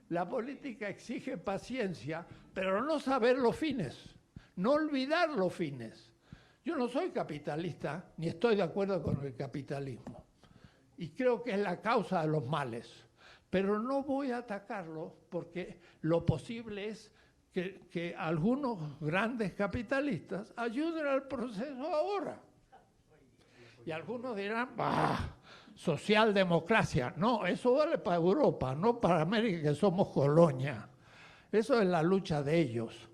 La política exige paciencia, pero no saber los fines, no olvidar los fines. Yo no soy capitalista, ni estoy de acuerdo con el capitalismo. Y creo que es la causa de los males. Pero no voy a atacarlo porque lo posible es que algunos grandes capitalistas ayuden al proceso ahora. Y algunos dirán, socialdemocracia. No, eso vale para Europa, no para América, que somos colonia. Eso es la lucha de ellos.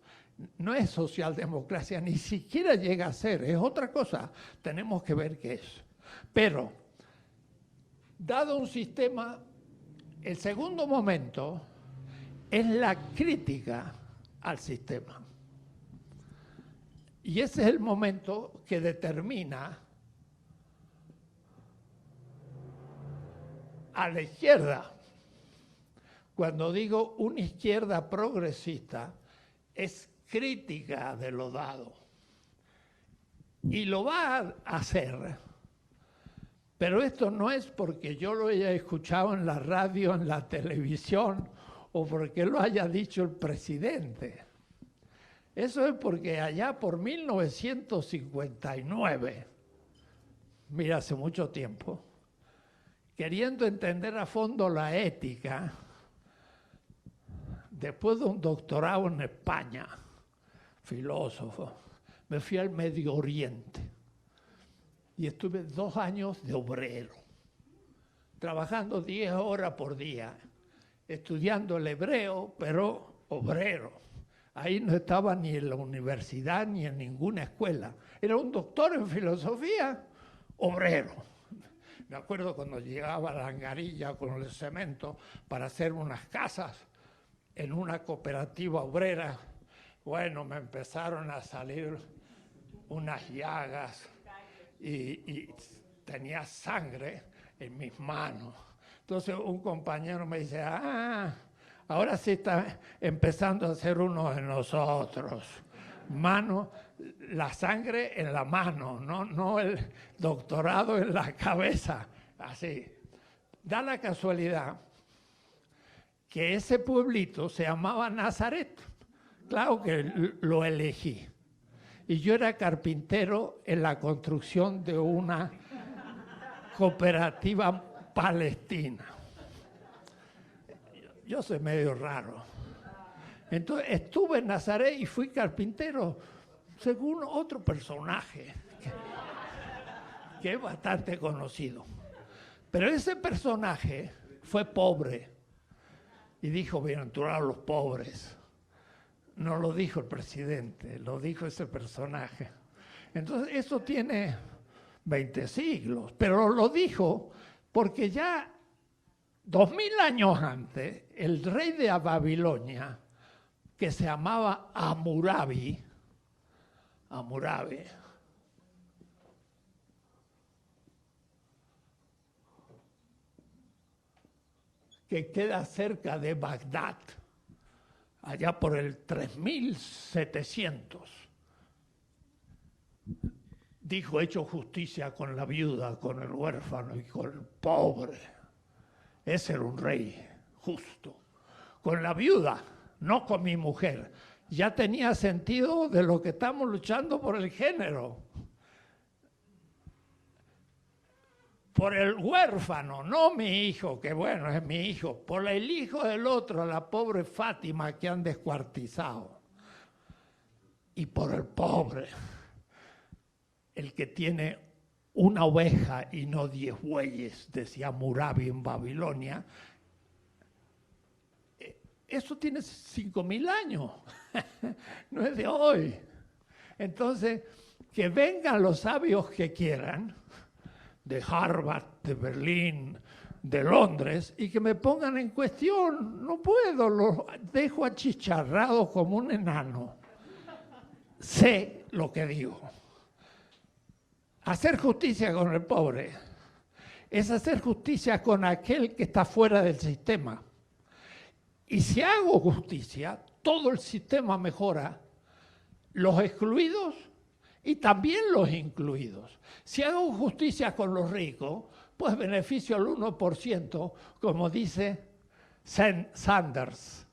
No es socialdemocracia, ni siquiera llega a ser, es otra cosa. Tenemos que ver qué es. Pero, dado un sistema, el segundo momento es la crítica al sistema. Y ese es el momento que determina a la izquierda. Cuando digo una izquierda progresista, es crítica de lo dado. Y lo va a hacer. Pero esto no es porque yo lo haya escuchado en la radio, en la televisión, o porque lo haya dicho el presidente. Eso es porque allá por 1959, mira, hace mucho tiempo, queriendo entender a fondo la ética, después de un doctorado en España, filósofo, me fui al Medio Oriente y estuve 2 años de obrero, trabajando 10 horas por día, estudiando el hebreo, pero obrero. Ahí no estaba ni en la universidad ni en ninguna escuela. Era un doctor en filosofía, obrero. Me acuerdo cuando llegaba a la Angarilla con el cemento para hacer unas casas en una cooperativa obrera. Bueno, me empezaron a salir unas llagas y tenía sangre en mis manos. Entonces un compañero me dice, ahora sí está empezando a ser uno de nosotros. Mano, la sangre en la mano, no el doctorado en la cabeza. Así. Da la casualidad que ese pueblito se llamaba Nazaret. Claro que lo elegí. Y yo era carpintero en la construcción de una cooperativa palestina. Yo soy medio raro. Entonces estuve en Nazaret y fui carpintero según otro personaje que es bastante conocido. Pero ese personaje fue pobre y dijo, bienaventurados los pobres. no lo dijo el presidente, lo dijo ese personaje. Entonces, eso tiene 20 siglos, pero lo dijo porque ya 2000 años antes, el rey de Babilonia, que se llamaba Hammurabi, que queda cerca de Bagdad, allá por el 3700, dijo: he hecho justicia con la viuda, con el huérfano y con el pobre. Ese era un rey justo. Con la viuda, no con mi mujer. Ya tenía sentido de lo que estamos luchando por el género. Por el huérfano, no mi hijo, que bueno, es mi hijo. Por el hijo del otro, la pobre Fátima que han descuartizado. Y por el pobre, el que tiene una oveja y no 10 bueyes, decía Hammurabi en Babilonia. Eso tiene 5000 años, no es de hoy. Entonces, que vengan los sabios que quieran, de Harvard, de Berlín, de Londres, y que me pongan en cuestión. No puedo, lo dejo achicharrado como un enano. Sé lo que digo. Hacer justicia con el pobre es hacer justicia con aquel que está fuera del sistema. Y si hago justicia, todo el sistema mejora, los excluidos y también los incluidos. Si hago justicia con los ricos, pues beneficio al 1%, como dice Sanders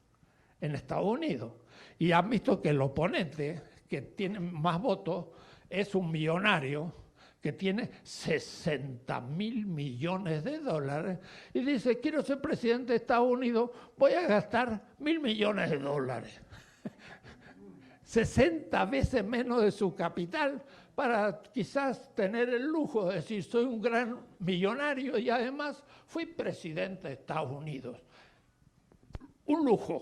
en Estados Unidos. Y han visto que el oponente, que tiene más votos, es un millonario que tiene 60.000 millones de dólares y dice: quiero ser presidente de Estados Unidos, voy a gastar 1.000 millones de dólares. 60 veces menos de su capital para quizás tener el lujo de decir: soy un gran millonario y además fui presidente de Estados Unidos. Un lujo.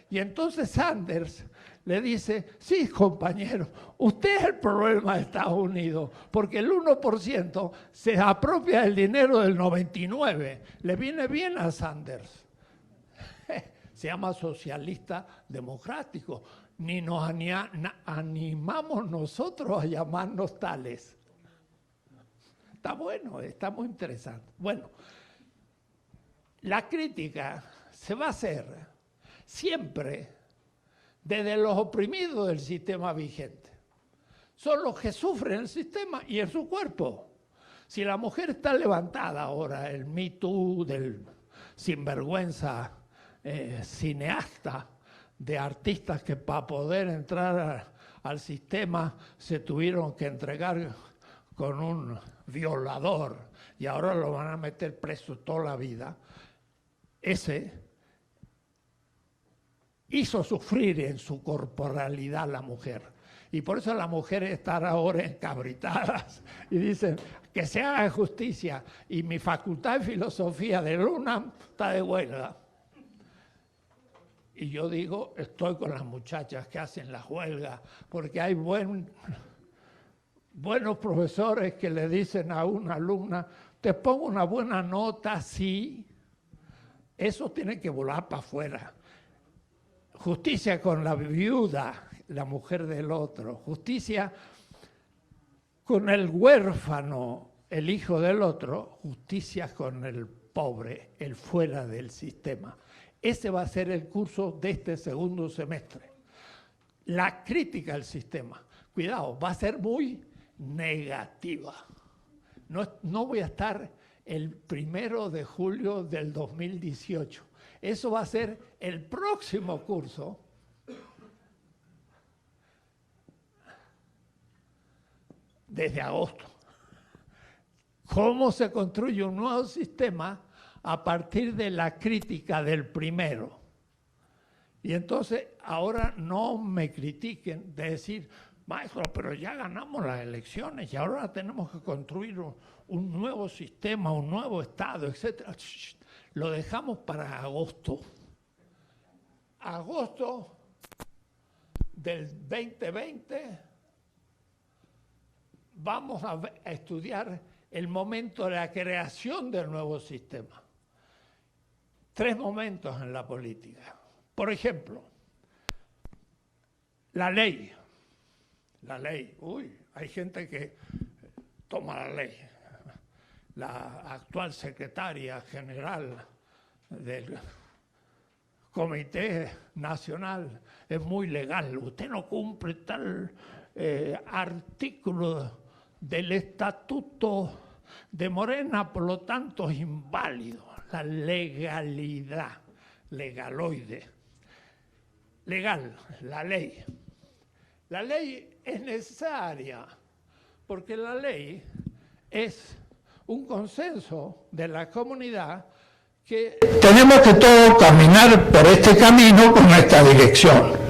Y entonces Sanders le dice: sí, compañero, usted es el problema de Estados Unidos, porque el 1% se apropia del dinero del 99%. Le viene bien a Sanders. Se llama socialista democrático. Ni nos animamos nosotros a llamarnos tales. Está bueno, está muy interesante. Bueno, la crítica se va a hacer siempre desde los oprimidos del sistema vigente. Son los que sufren el sistema y en su cuerpo. Si la mujer está levantada ahora, el Me Too del sinvergüenza cineasta, de artistas que para poder entrar al sistema se tuvieron que entregar con un violador y ahora lo van a meter preso toda la vida, ese hizo sufrir en su corporalidad a la mujer. Y por eso las mujeres están ahora encabritadas y dicen que se haga justicia. Y mi facultad de filosofía de UNAM está de huelga. Y yo digo, estoy con las muchachas que hacen las huelgas, porque hay buenos profesores que le dicen a una alumna: te pongo una buena nota, sí. Eso tiene que volar para afuera. Justicia con la viuda, la mujer del otro. Justicia con el huérfano, el hijo del otro. Justicia con el pobre, el fuera del sistema. Ese va a ser el curso de este segundo semestre. La crítica al sistema, cuidado, va a ser muy negativa. No voy a estar el 1 de julio del 2018. Eso va a ser el próximo curso. Desde agosto. ¿Cómo se construye un nuevo sistema a partir de la crítica del primero? Y entonces ahora no me critiquen de decir: maestro, pero ya ganamos las elecciones y ahora tenemos que construir un nuevo sistema, un nuevo Estado, etc. Lo dejamos para agosto. Agosto del 2020 vamos a estudiar el momento de la creación del nuevo sistema. 3 momentos en la política. Por ejemplo, la ley. La ley. Uy, hay gente que toma la ley. La actual secretaria general del Comité Nacional es muy legal. Usted no cumple tal artículo del Estatuto de Morena, por lo tanto es inválido. La legalidad, legaloide. Legal, la ley. La ley es necesaria porque la ley es un consenso de la comunidad que tenemos que todos caminar por este camino con esta dirección.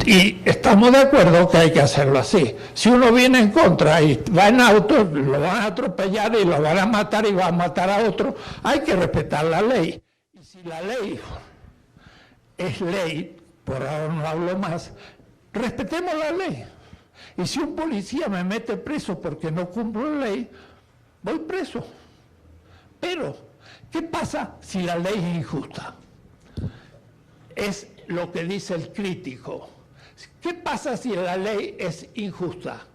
Y estamos de acuerdo que hay que hacerlo así. Si uno viene en contra y va en auto, lo van a atropellar y lo van a matar y va a matar a otro, hay que respetar la ley. Y si la ley es ley, por ahora no hablo más, respetemos la ley. Y si un policía me mete preso porque no cumplo la ley, voy preso. Pero, ¿qué pasa si la ley es injusta? Es lo que dice el crítico. ¿Qué pasa si la ley es injusta?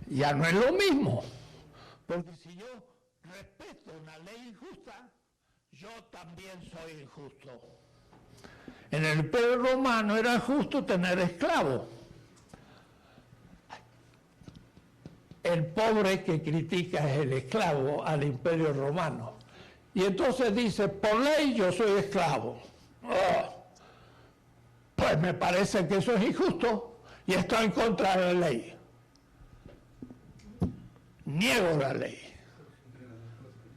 Ya no es lo mismo. Porque si yo respeto una ley injusta, yo también soy injusto. En el Imperio Romano era justo tener esclavos. El pobre que critica es el esclavo al Imperio Romano. Y entonces dice, por ley yo soy esclavo. Oh, pues me parece que eso es injusto y estoy en contra de la ley. Niego la ley.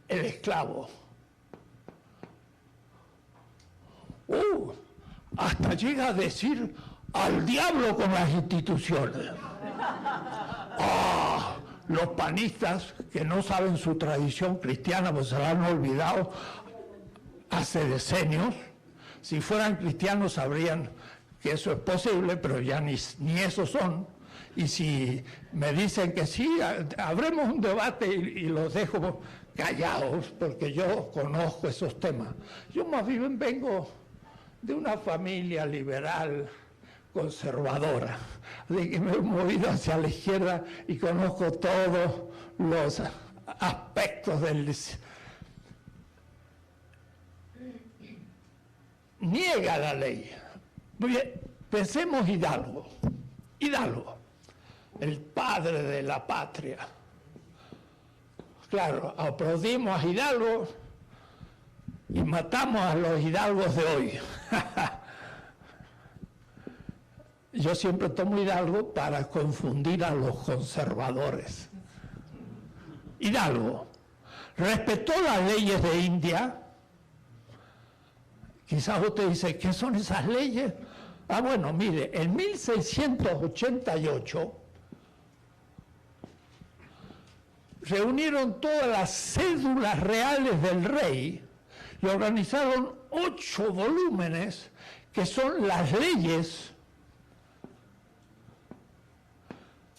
El esclavo. Hasta llega a decir al diablo con las instituciones. Los panistas que no saben su tradición cristiana, pues se la han olvidado hace decenios. Si fueran cristianos sabrían que eso es posible, pero ya ni eso son. Y si me dicen que sí, habremos un debate y los dejo callados, porque yo conozco esos temas. Yo más bien vengo de una familia liberal, conservadora, de que me he movido hacia la izquierda y conozco todos los aspectos del... Niega la ley. Pensemos Hidalgo. Hidalgo, el padre de la patria. Claro, aplaudimos a Hidalgo y matamos a los hidalgos de hoy. Yo siempre tomo Hidalgo para confundir a los conservadores. Hidalgo respetó las leyes de India. Quizás usted dice, ¿qué son esas leyes? Bueno, mire, en 1688 reunieron todas las cédulas reales del rey y organizaron 8 volúmenes que son las leyes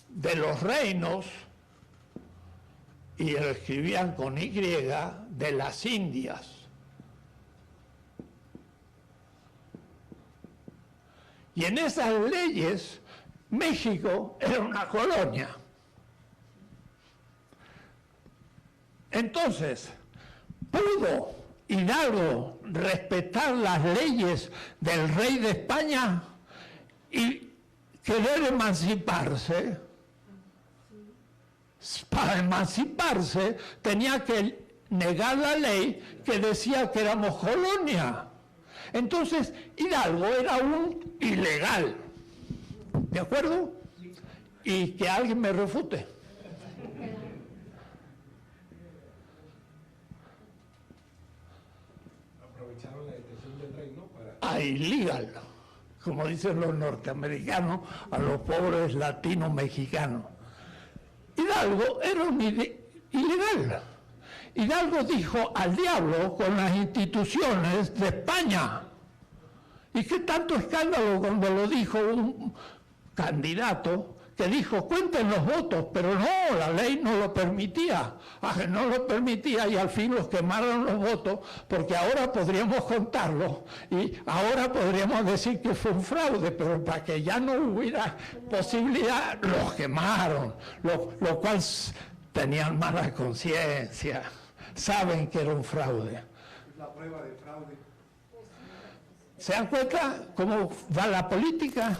de los reinos, y lo escribían con Y, de las Indias. Y en esas leyes, México era una colonia. Entonces, ¿pudo Hidalgo respetar las leyes del rey de España y querer emanciparse? Para emanciparse tenía que negar la ley que decía que éramos colonia. Entonces, Hidalgo era un ilegal. ¿De acuerdo? Y que alguien me refute. Aprovecharon la detención del rey, ¿no? Para... Ilegal, como dicen los norteamericanos, a los pobres latinos mexicanos. Hidalgo era un ilegal. Hidalgo dijo al diablo con las instituciones de España. ¿Y qué tanto escándalo cuando lo dijo un candidato que dijo, cuenten los votos, pero no, la ley no lo permitía. No lo permitía y al fin los quemaron los votos porque ahora podríamos contarlos y ahora podríamos decir que fue un fraude, pero para que ya no hubiera posibilidad, los quemaron, lo cual tenían mala conciencia, saben que era un fraude. La prueba de fraude. ¿Se dan cuenta cómo va la política?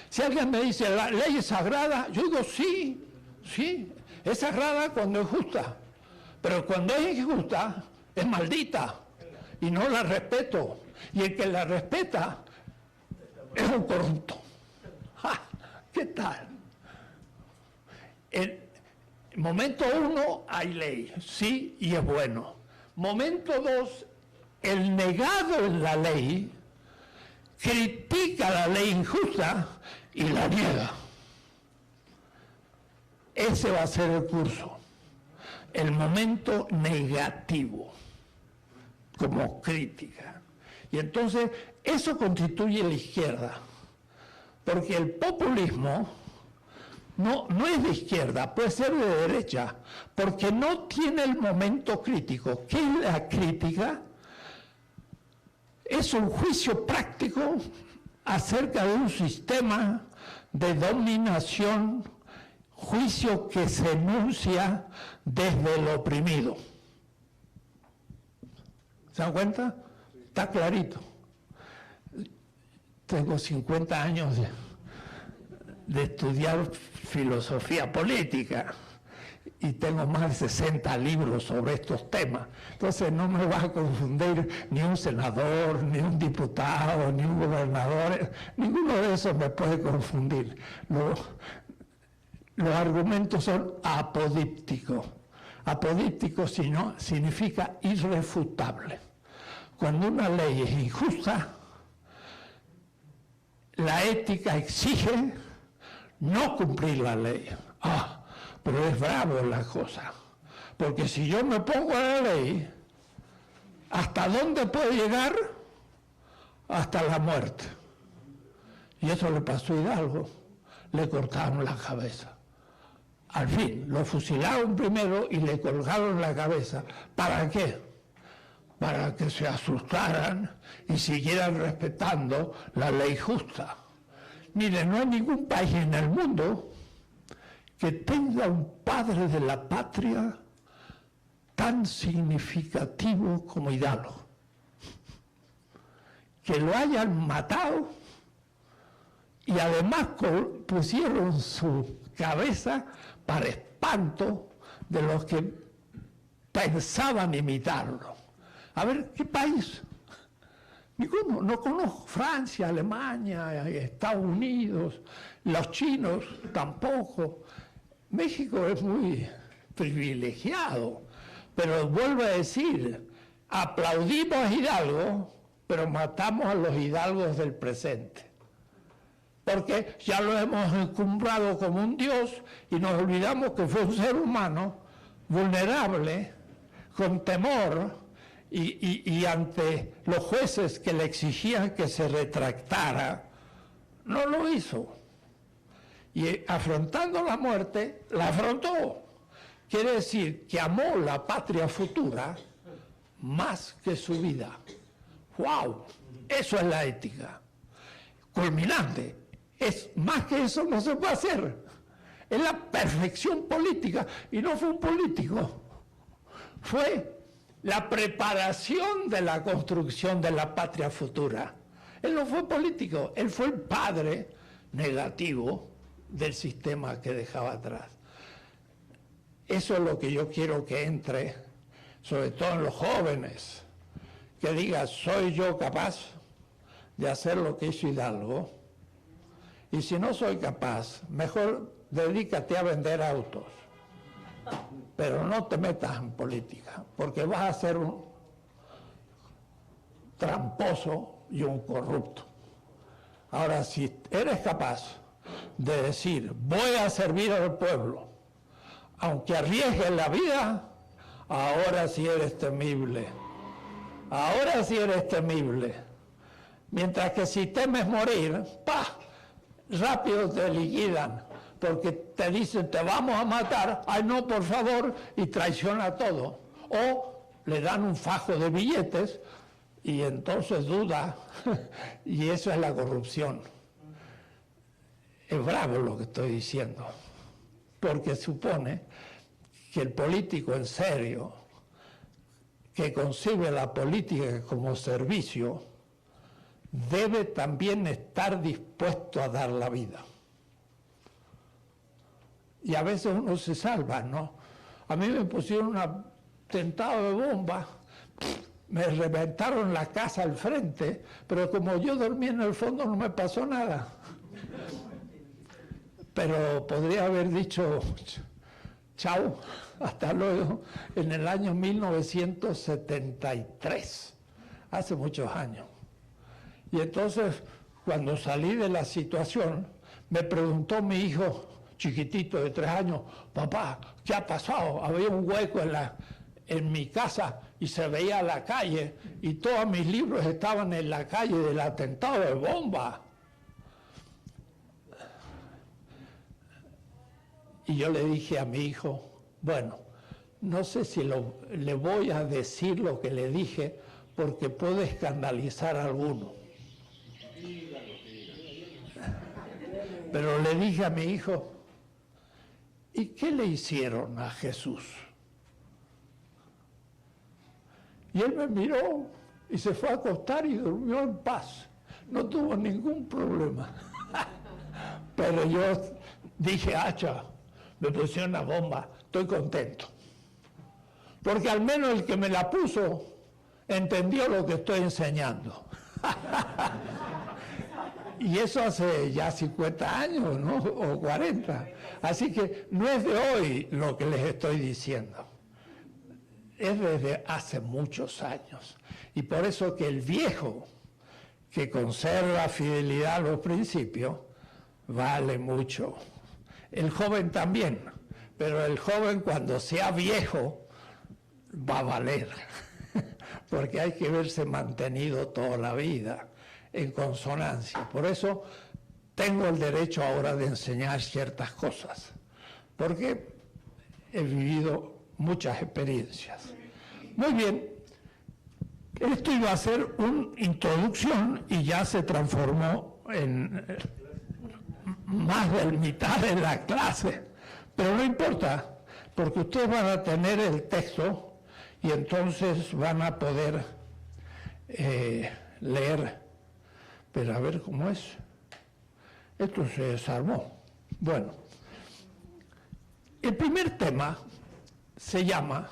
Si alguien me dice, la ley es sagrada, yo digo, sí, es sagrada cuando es justa, pero cuando es injusta, es maldita, y no la respeto, y el que la respeta es un corrupto. ¡Ja! ¿Qué tal? En momento 1 hay ley, sí, y es bueno. Momento 2, el negado en la ley critica la ley injusta y la niega. Ese va a ser el curso. El momento negativo, como crítica. Y entonces, eso constituye la izquierda. Porque el populismo no es de izquierda, puede ser de derecha, porque no tiene el momento crítico. ¿Qué es la crítica? Es un juicio práctico acerca de un sistema de dominación, juicio que se enuncia desde el oprimido. ¿Se dan cuenta? Está clarito. Tengo 50 años de estudiar filosofía política y tengo más de 60 libros sobre estos temas. Entonces no me va a confundir ni un senador, ni un diputado, ni un gobernador. Ninguno de esos me puede confundir. Los argumentos son apodípticos. Apodíptico significa irrefutable. Cuando una ley es injusta, la ética exige no cumplir la ley. Pero es bravo la cosa, porque si yo me pongo a la ley, ¿hasta dónde puede llegar? Hasta la muerte. Y eso le pasó a Hidalgo, le cortaron la cabeza. Al fin, lo fusilaron primero y le colgaron la cabeza. ¿Para qué? Para que se asustaran y siguieran respetando la ley justa. Mire, no hay ningún país en el mundo que tenga un padre de la patria tan significativo como Hidalgo. Que lo hayan matado y además pusieron su cabeza para espanto de los que pensaban imitarlo. A ver, ¿qué país? Ninguno, no conozco. Francia, Alemania, Estados Unidos, los chinos tampoco. México es muy privilegiado, pero vuelvo a decir, aplaudimos a Hidalgo, pero matamos a los hidalgos del presente. Porque ya lo hemos encumbrado como un dios y nos olvidamos que fue un ser humano vulnerable, con temor, y ante los jueces que le exigían que se retractara, no lo hizo. Y afrontando la muerte, la afrontó. Quiere decir que amó la patria futura más que su vida. ¡Wow! Eso es la ética. Culminante. Es más que eso no se puede hacer. Es la perfección política. Y no fue un político. Fue la preparación de la construcción de la patria futura. Él no fue político. Él fue el padre negativo del sistema que dejaba atrás. Eso es lo que yo quiero que entre, sobre todo en los jóvenes, que diga, ¿soy yo capaz de hacer lo que hizo Hidalgo? Y si no soy capaz, mejor dedícate a vender autos, pero no te metas en política, porque vas a ser un tramposo y un corrupto. Ahora, si eres capaz de decir, voy a servir al pueblo, aunque arriesgue la vida, ahora sí eres temible, ahora sí eres temible. Mientras que si temes morir, ¡pah!, rápido te liquidan, porque te dicen, te vamos a matar, ay no, por favor, y traiciona todo. O le dan un fajo de billetes y entonces duda, y eso es la corrupción. Es bravo lo que estoy diciendo, porque supone que el político en serio, que concibe la política como servicio, debe también estar dispuesto a dar la vida. Y a veces uno se salva, ¿no? A mí me pusieron un atentado de bomba, me reventaron la casa al frente, pero como yo dormí en el fondo no me pasó nada. Pero podría haber dicho, chao, hasta luego, en el año 1973, hace muchos años. Y entonces, cuando salí de la situación, me preguntó mi hijo chiquitito de 3 años, papá, ¿qué ha pasado? Había un hueco en mi casa y se veía la calle y todos mis libros estaban en la calle del atentado de bomba. Y yo le dije a mi hijo, bueno, no sé si le voy a decir lo que le dije porque puede escandalizar a alguno. Pero le dije a mi hijo, ¿y qué le hicieron a Jesús? Y él me miró y se fue a acostar y durmió en paz. No tuvo ningún problema. Pero yo dije, hacha, me pusieron una bomba, estoy contento. Porque al menos el que me la puso entendió lo que estoy enseñando. Y eso hace ya 50 años, ¿no? O 40. Así que no es de hoy lo que les estoy diciendo. Es desde hace muchos años. Y por eso que el viejo que conserva fidelidad a los principios vale mucho. El joven también, pero el joven cuando sea viejo va a valer, porque hay que verse mantenido toda la vida en consonancia. Por eso tengo el derecho ahora de enseñar ciertas cosas, porque he vivido muchas experiencias. Muy bien, esto iba a ser una introducción y ya se transformó en más de la mitad de la clase, pero no importa, porque ustedes van a tener el texto y entonces van a poder leer. Pero a ver cómo es. Esto se desarmó. Bueno, el primer tema se llama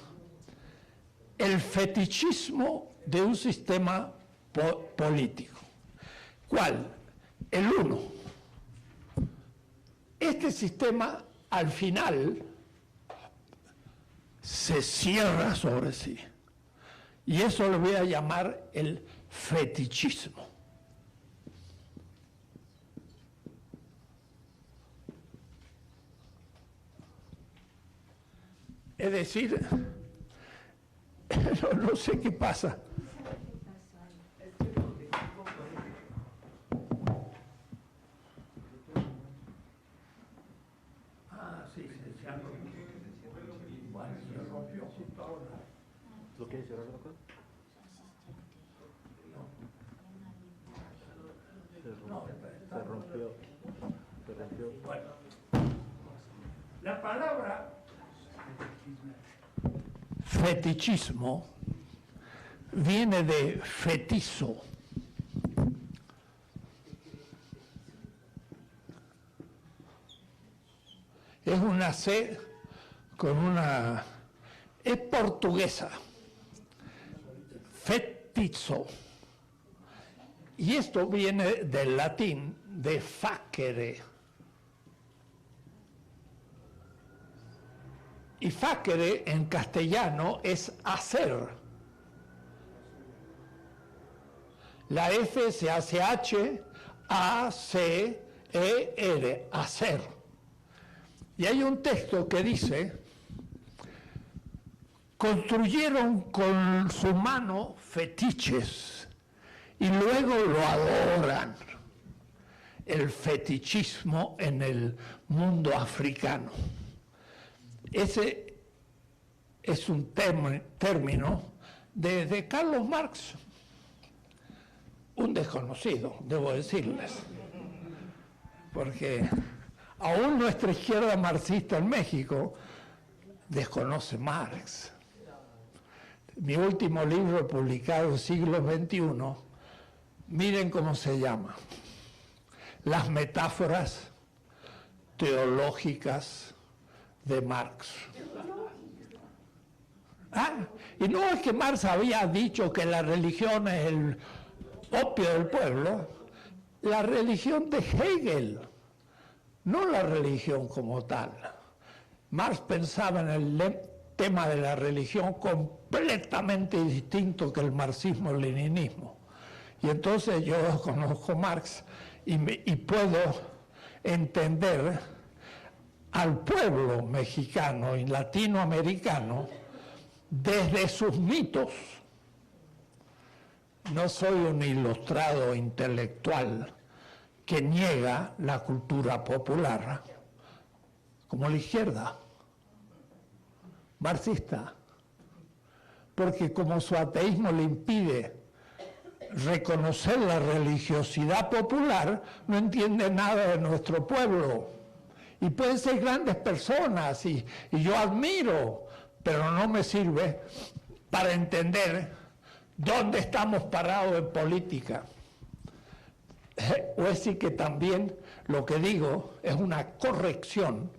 el fetichismo de un sistema político. ¿Cuál? El 1. Este sistema al final se cierra sobre sí. Y eso lo voy a llamar el fetichismo. Es decir, no sé qué pasa. Ah, sí, se rompió. Bueno, se rompió justo ahora. ¿Lo quieres cerrar acá? Se rompió. Bueno, la palabra fetichismo viene de fetizo. Es una C con una... es portuguesa. Fetizo. Y esto viene del latín de facere. Y facere en castellano es hacer. La F se hace H, A, C, E, R, hacer. Y hay un texto que dice, construyeron con su mano fetiches y luego lo adoran. El fetichismo en el mundo africano. Ese es un término de Carlos Marx, un desconocido, debo decirles, porque aún nuestra izquierda marxista en México desconoce Marx. Mi último libro publicado, Siglo XXI, miren cómo se llama: Las metáforas teológicas de Marx. Y no es que Marx había dicho que la religión es el opio del pueblo, la religión de Hegel, no la religión como tal. Marx pensaba en el tema de la religión completamente distinto que el marxismo-leninismo. Y entonces yo conozco Marx y puedo entender al pueblo mexicano y latinoamericano desde sus mitos. No soy un ilustrado intelectual que niega la cultura popular, como la izquierda marxista, porque como su ateísmo le impide reconocer la religiosidad popular, no entiende nada de nuestro pueblo. Y pueden ser grandes personas, y yo admiro, pero no me sirve para entender dónde estamos parados en política. O es decir que también lo que digo es una corrección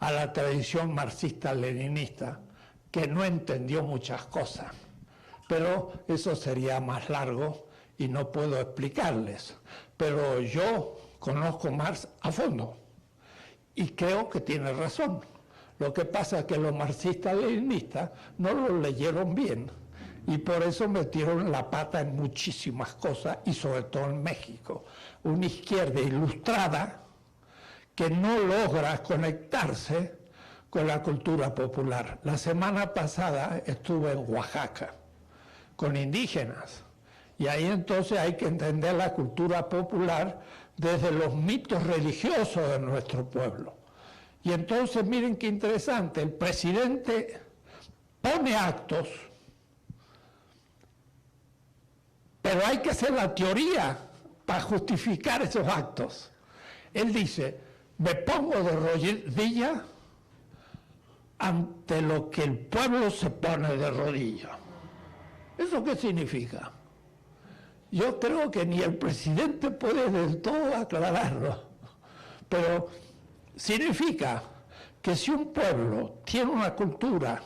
a la tradición marxista-leninista, que no entendió muchas cosas. Pero eso sería más largo y no puedo explicarles. Pero yo conozco Marx a fondo y creo que tiene razón. Lo que pasa es que los marxistas-leninistas no lo leyeron bien y por eso metieron la pata en muchísimas cosas, y sobre todo en México. Una izquierda ilustrada que no logra conectarse con la cultura popular. La semana pasada estuve en Oaxaca con indígenas, y ahí entonces hay que entender la cultura popular desde los mitos religiosos de nuestro pueblo. Y entonces miren qué interesante, el presidente pone actos, pero hay que hacer la teoría para justificar esos actos. Él dice: me pongo de rodillas ante lo que el pueblo se pone de rodillas. ¿Eso qué significa? Yo creo que ni el presidente puede del todo aclararlo, pero significa que si un pueblo tiene una cultura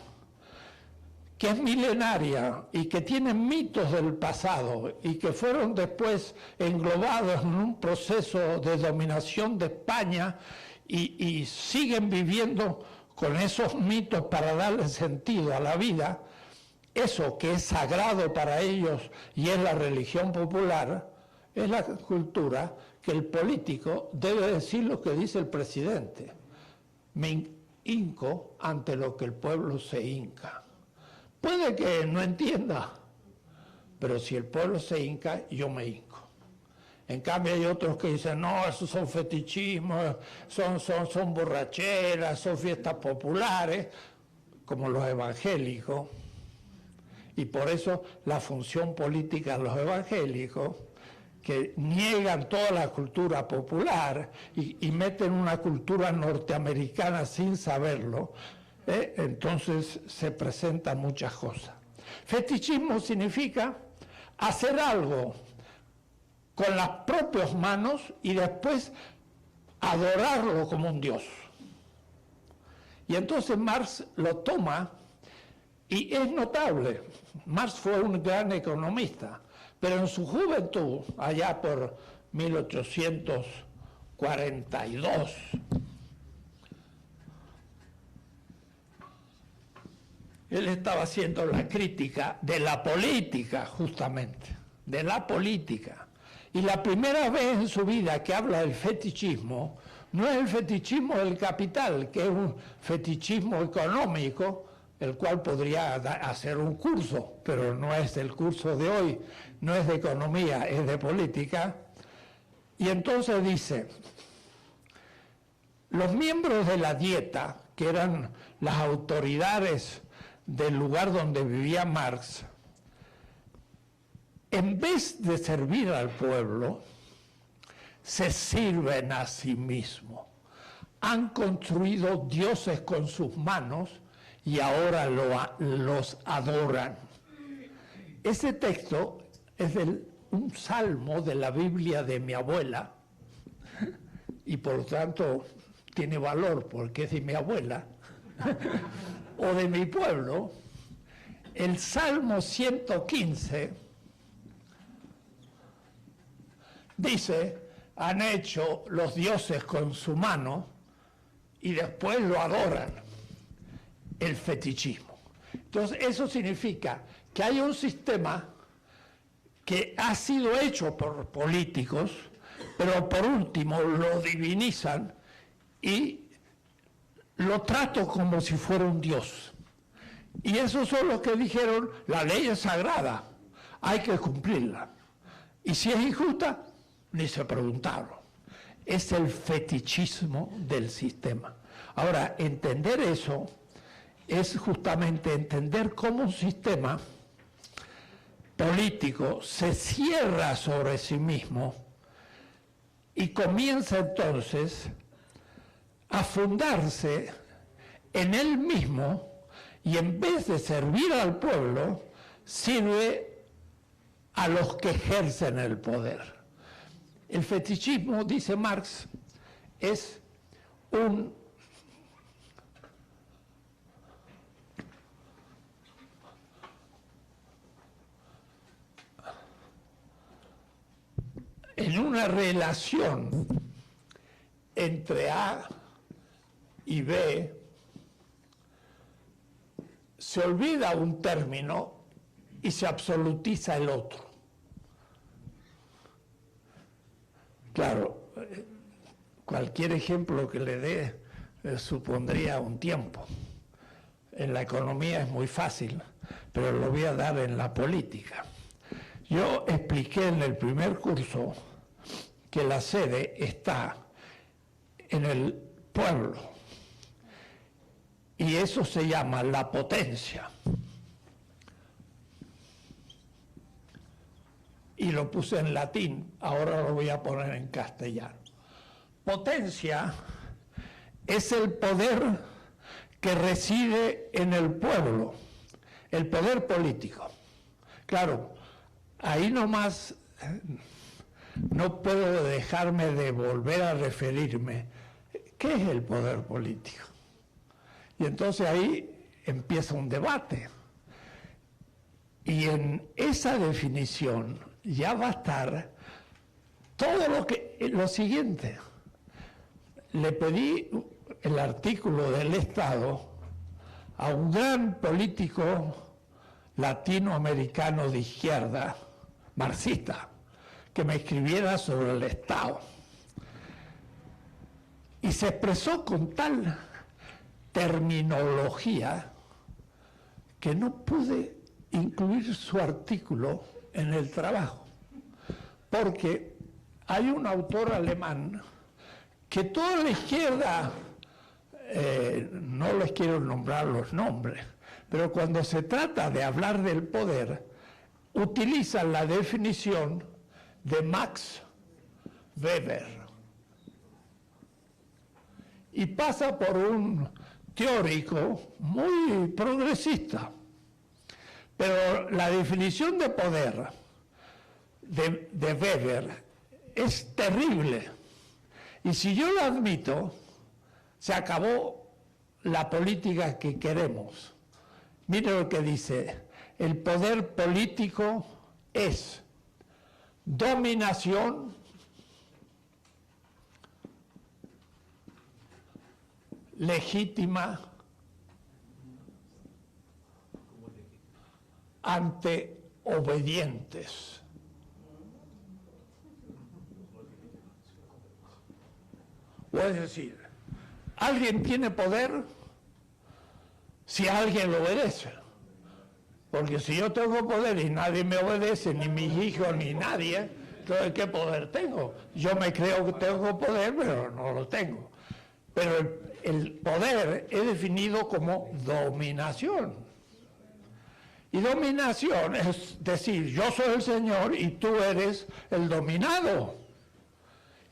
que es milenaria y que tiene mitos del pasado y que fueron después englobados en un proceso de dominación de España y siguen viviendo con esos mitos para darle sentido a la vida, eso que es sagrado para ellos y es la religión popular, es la cultura que el político debe decir lo que dice el presidente: me hinco ante lo que el pueblo se hinca. Puede que no entienda, pero si el pueblo se hinca, yo me hinco. En cambio hay otros que dicen: no, esos son fetichismos, son borracheras, son fiestas populares, como los evangélicos. Y por eso la función política de los evangélicos, que niegan toda la cultura popular y meten una cultura norteamericana sin saberlo, entonces se presentan muchas cosas. Fetichismo significa hacer algo con las propias manos y después adorarlo como un dios. Y entonces Marx lo toma, y es notable. Marx fue un gran economista, pero en su juventud, allá por 1842, él estaba haciendo la crítica de la política, justamente, de la política. Y la primera vez en su vida que habla del fetichismo, no es el fetichismo del capital, que es un fetichismo económico, el cual podría hacer un curso, pero no es el curso de hoy, no es de economía, es de política. Y entonces dice, los miembros de la Dieta, que eran las autoridades del lugar donde vivía Marx, en vez de servir al pueblo, se sirven a sí mismos. Han construido dioses con sus manos y ahora los adoran. Ese texto es un salmo de la Biblia de mi abuela y por lo tanto tiene valor porque es de mi abuela o de mi pueblo. El Salmo 115 dice, han hecho los dioses con su mano y después lo adoran, el fetichismo. Entonces eso significa que hay un sistema que ha sido hecho por políticos, pero por último lo divinizan y lo trato como si fuera un dios. Y esos son los que dijeron, la ley es sagrada, hay que cumplirla. Y si es injusta, ni se preguntaron. Es el fetichismo del sistema. Ahora, entender eso es justamente entender cómo un sistema político se cierra sobre sí mismo y comienza entonces a fundarse en él mismo y en vez de servir al pueblo, sirve a los que ejercen el poder. El fetichismo, dice Marx, es en una relación entre A y B, se olvida un término y se absolutiza el otro. Claro, cualquier ejemplo que le dé supondría un tiempo. En la economía es muy fácil, pero lo voy a dar en la política. Yo expliqué en el primer curso que la sede está en el pueblo y eso se llama la potencia. Y lo puse en latín, ahora lo voy a poner en castellano. Potencia es el poder que reside en el pueblo, el poder político. Claro, ahí nomás no puedo dejarme de volver a referirme. ¿Qué es el poder político? Y entonces ahí empieza un debate. Y en esa definición ya va a estar todo lo siguiente. Le pedí el artículo del Estado a un gran político latinoamericano de izquierda, marxista, que me escribiera sobre el Estado. Y se expresó con tal terminología que no pude incluir su artículo en el trabajo, porque hay un autor alemán que toda la izquierda, no les quiero nombrar los nombres, pero cuando se trata de hablar del poder, utiliza la definición de Max Weber y pasa por un teórico muy progresista. Pero la definición de poder de Weber es terrible. Y si yo lo admito, se acabó la política que queremos. Mire lo que dice, el poder político es dominación, legítima ante obedientes. O es decir, alguien tiene poder si alguien lo obedece. Porque si yo tengo poder y nadie me obedece, ni mis hijos, ni nadie, entonces ¿qué poder tengo? Yo me creo que tengo poder, pero no lo tengo. Pero el poder es definido como dominación. Y dominación es decir, yo soy el Señor y tú eres el dominado.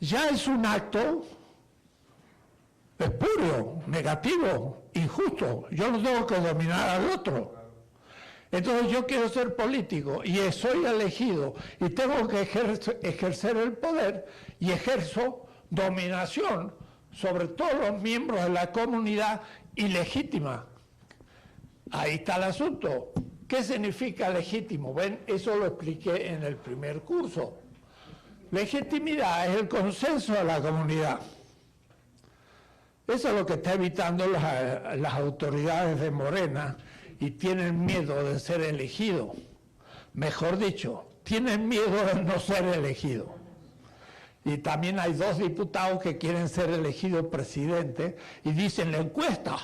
Ya es un acto espurio, negativo, injusto. Yo no tengo que dominar al otro. Entonces yo quiero ser político y soy elegido y tengo que ejercer el poder y ejerzo dominación sobre todos los miembros de la comunidad ilegítima. Ahí está el asunto. ¿Qué significa legítimo? Ven, eso lo expliqué en el primer curso. Legitimidad es el consenso de la comunidad. Eso es lo que está evitando las autoridades de Morena y tienen miedo de ser elegidos. Mejor dicho, tienen miedo de no ser elegidos. Y también hay 2 diputados que quieren ser elegidos presidente y dicen la encuesta.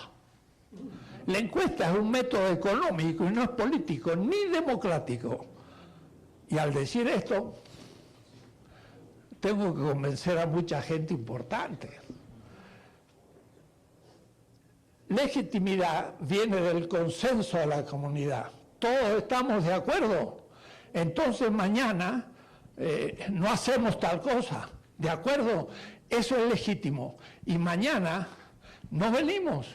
La encuesta es un método económico y no es político ni democrático. Y al decir esto, tengo que convencer a mucha gente importante. Legitimidad viene del consenso de la comunidad. Todos estamos de acuerdo. Entonces mañana no hacemos tal cosa. ¿De acuerdo? Eso es legítimo. Y mañana no venimos.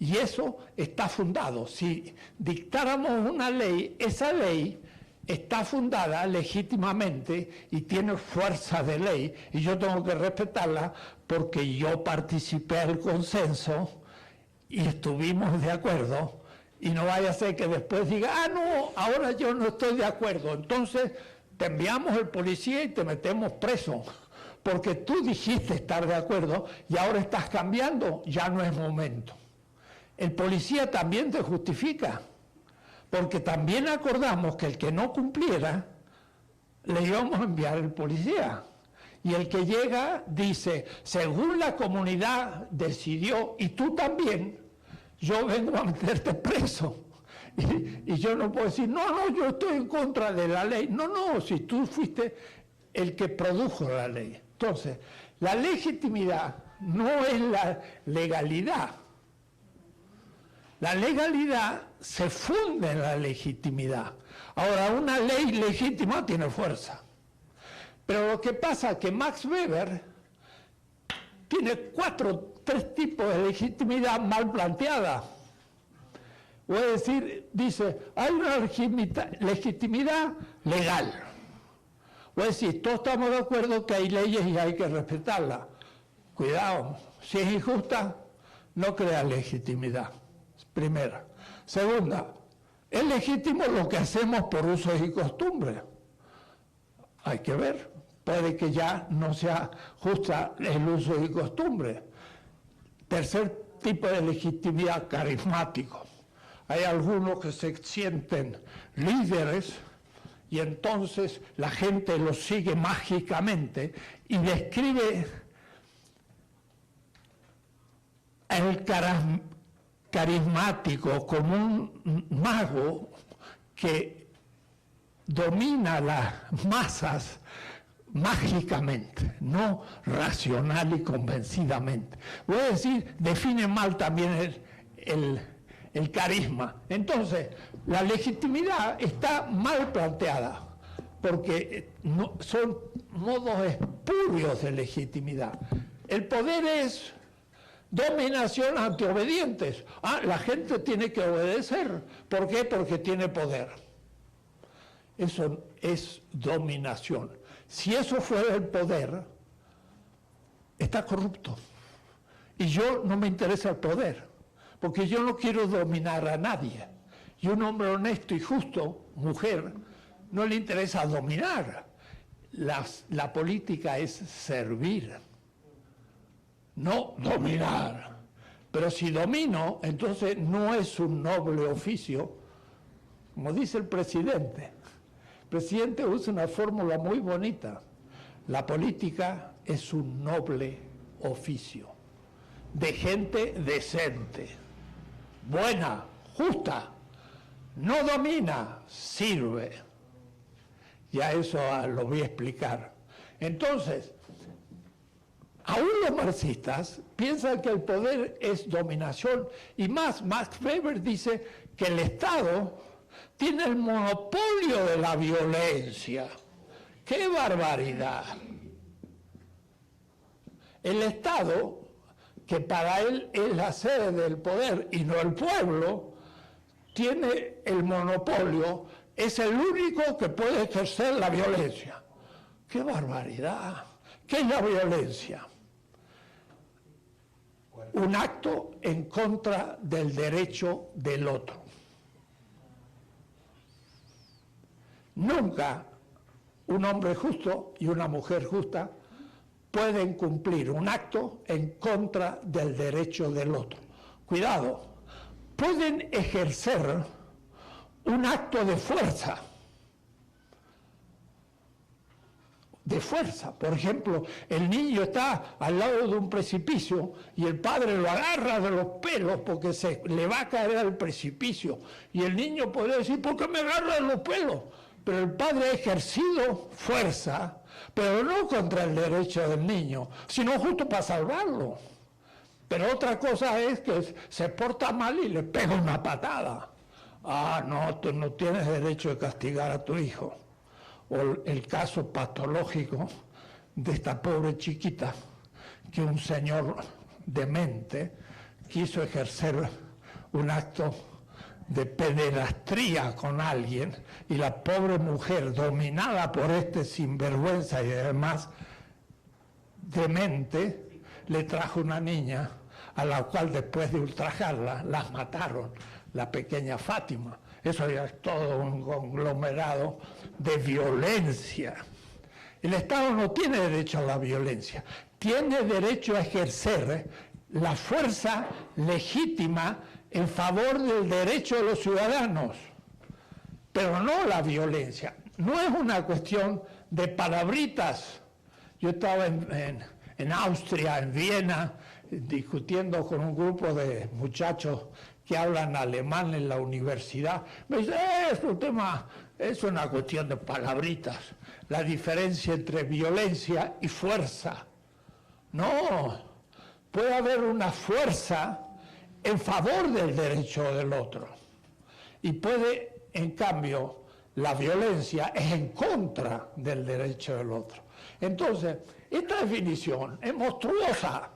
Y eso está fundado. Si dictáramos una ley, esa ley está fundada legítimamente y tiene fuerza de ley. Y yo tengo que respetarla porque yo participé del consenso y estuvimos de acuerdo, y no vaya a ser que después diga, ah, no, ahora yo no estoy de acuerdo, entonces te enviamos el policía y te metemos preso, porque tú dijiste estar de acuerdo y ahora estás cambiando, ya no es momento. El policía también te justifica, porque también acordamos que el que no cumpliera, le íbamos a enviar el policía. Y el que llega dice, según la comunidad decidió, y tú también, yo vengo a meterte preso. Y yo no puedo decir, no, yo estoy en contra de la ley. No, si tú fuiste el que produjo la ley. Entonces, la legitimidad no es la legalidad. La legalidad se funde en la legitimidad. Ahora, una ley legítima tiene fuerza. Pero lo que pasa es que Max Weber tiene 3 tipos de legitimidad mal planteada. O es decir, dice, hay una legitimidad legal. O es decir, todos estamos de acuerdo que hay leyes y hay que respetarlas. Cuidado, si es injusta, no crea legitimidad. Primera. Segunda, es legítimo lo que hacemos por usos y costumbres. Hay que ver. Puede que ya no sea justa el uso y costumbre. Tercer tipo de legitimidad, carismático. Hay algunos que se sienten líderes y entonces la gente los sigue mágicamente y describe el carismático como un mago que domina las masas mágicamente, no racional y convencidamente. Voy a decir, define mal también el carisma. Entonces, la legitimidad está mal planteada, porque son modos espurios de legitimidad. El poder es dominación ante obedientes. La gente tiene que obedecer. ¿Por qué? Porque tiene poder. Eso es dominación. Si eso fuera el poder, está corrupto. Y yo no me interesa el poder, porque yo no quiero dominar a nadie. Y un hombre honesto y justo, mujer, no le interesa dominar. La política es servir, no dominar. Pero si domino, entonces no es un noble oficio, como dice el presidente. El presidente usa una fórmula muy bonita. La política es un noble oficio de gente decente, buena, justa, no domina, sirve. Y a eso lo voy a explicar. Entonces, aún los marxistas piensan que el poder es dominación, y más, Max Weber dice que el Estado tiene el monopolio de la violencia. ¡Qué barbaridad! El Estado, que para él es la sede del poder y no el pueblo, tiene el monopolio, es el único que puede ejercer la violencia. ¡Qué barbaridad! ¿Qué es la violencia? Un acto en contra del derecho del otro. Nunca un hombre justo y una mujer justa pueden cumplir un acto en contra del derecho del otro. Cuidado, pueden ejercer un acto de fuerza. Por ejemplo, el niño está al lado de un precipicio y el padre lo agarra de los pelos porque se le va a caer al precipicio. Y el niño podría decir, ¿por qué me agarra de los pelos? Pero el padre ha ejercido fuerza, pero no contra el derecho del niño, sino justo para salvarlo. Pero otra cosa es que se porta mal y le pega una patada. Ah, no, tú no tienes derecho de castigar a tu hijo. O el caso patológico de esta pobre chiquita, que un señor demente quiso ejercer un acto de pederastría con alguien, y la pobre mujer, dominada por este sinvergüenza y además demente, le trajo una niña a la cual después de ultrajarla, las mataron, la pequeña Fátima. Eso ya es todo un conglomerado de violencia. El Estado no tiene derecho a la violencia, tiene derecho a ejercer la fuerza legítima en favor del derecho de los ciudadanos, pero no la violencia. No es una cuestión de palabritas. Yo estaba en Austria, en Viena, discutiendo con un grupo de muchachos que hablan alemán en la universidad. Me dice, es una cuestión de palabritas, la diferencia entre violencia y fuerza. No, puede haber una fuerza en favor del derecho del otro. Y puede, en cambio, la violencia es en contra del derecho del otro. Entonces, esta definición es monstruosa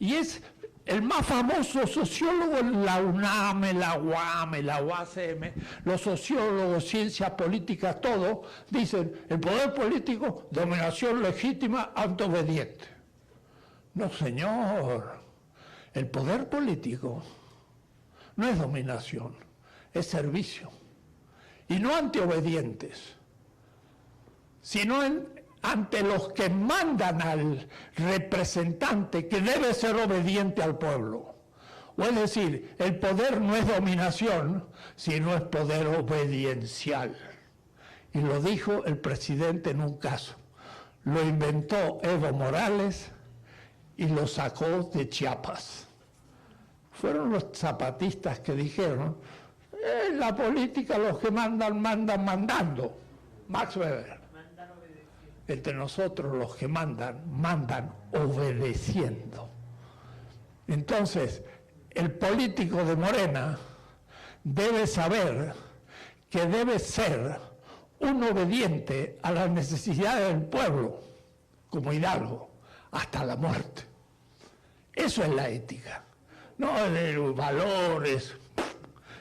y es el más famoso sociólogo en la UNAM, en la UAM, en la UACM, los sociólogos, ciencias políticas, todos dicen el poder político, dominación legítima ante obediente. No, señor. El poder político no es dominación, es servicio. Y no ante obedientes, sino ante los que mandan al representante que debe ser obediente al pueblo. O es decir, el poder no es dominación, sino es poder obediencial. Y lo dijo el presidente en un caso. Lo inventó Evo Morales y lo sacó de Chiapas. Fueron los zapatistas que dijeron, en la política los que mandan, mandan mandando. Max Weber. Entre nosotros los que mandan, mandan obedeciendo. Entonces, el político de Morena debe saber que debe ser un obediente a las necesidades del pueblo, como Hidalgo, hasta la muerte. Eso es la ética. No de los valores.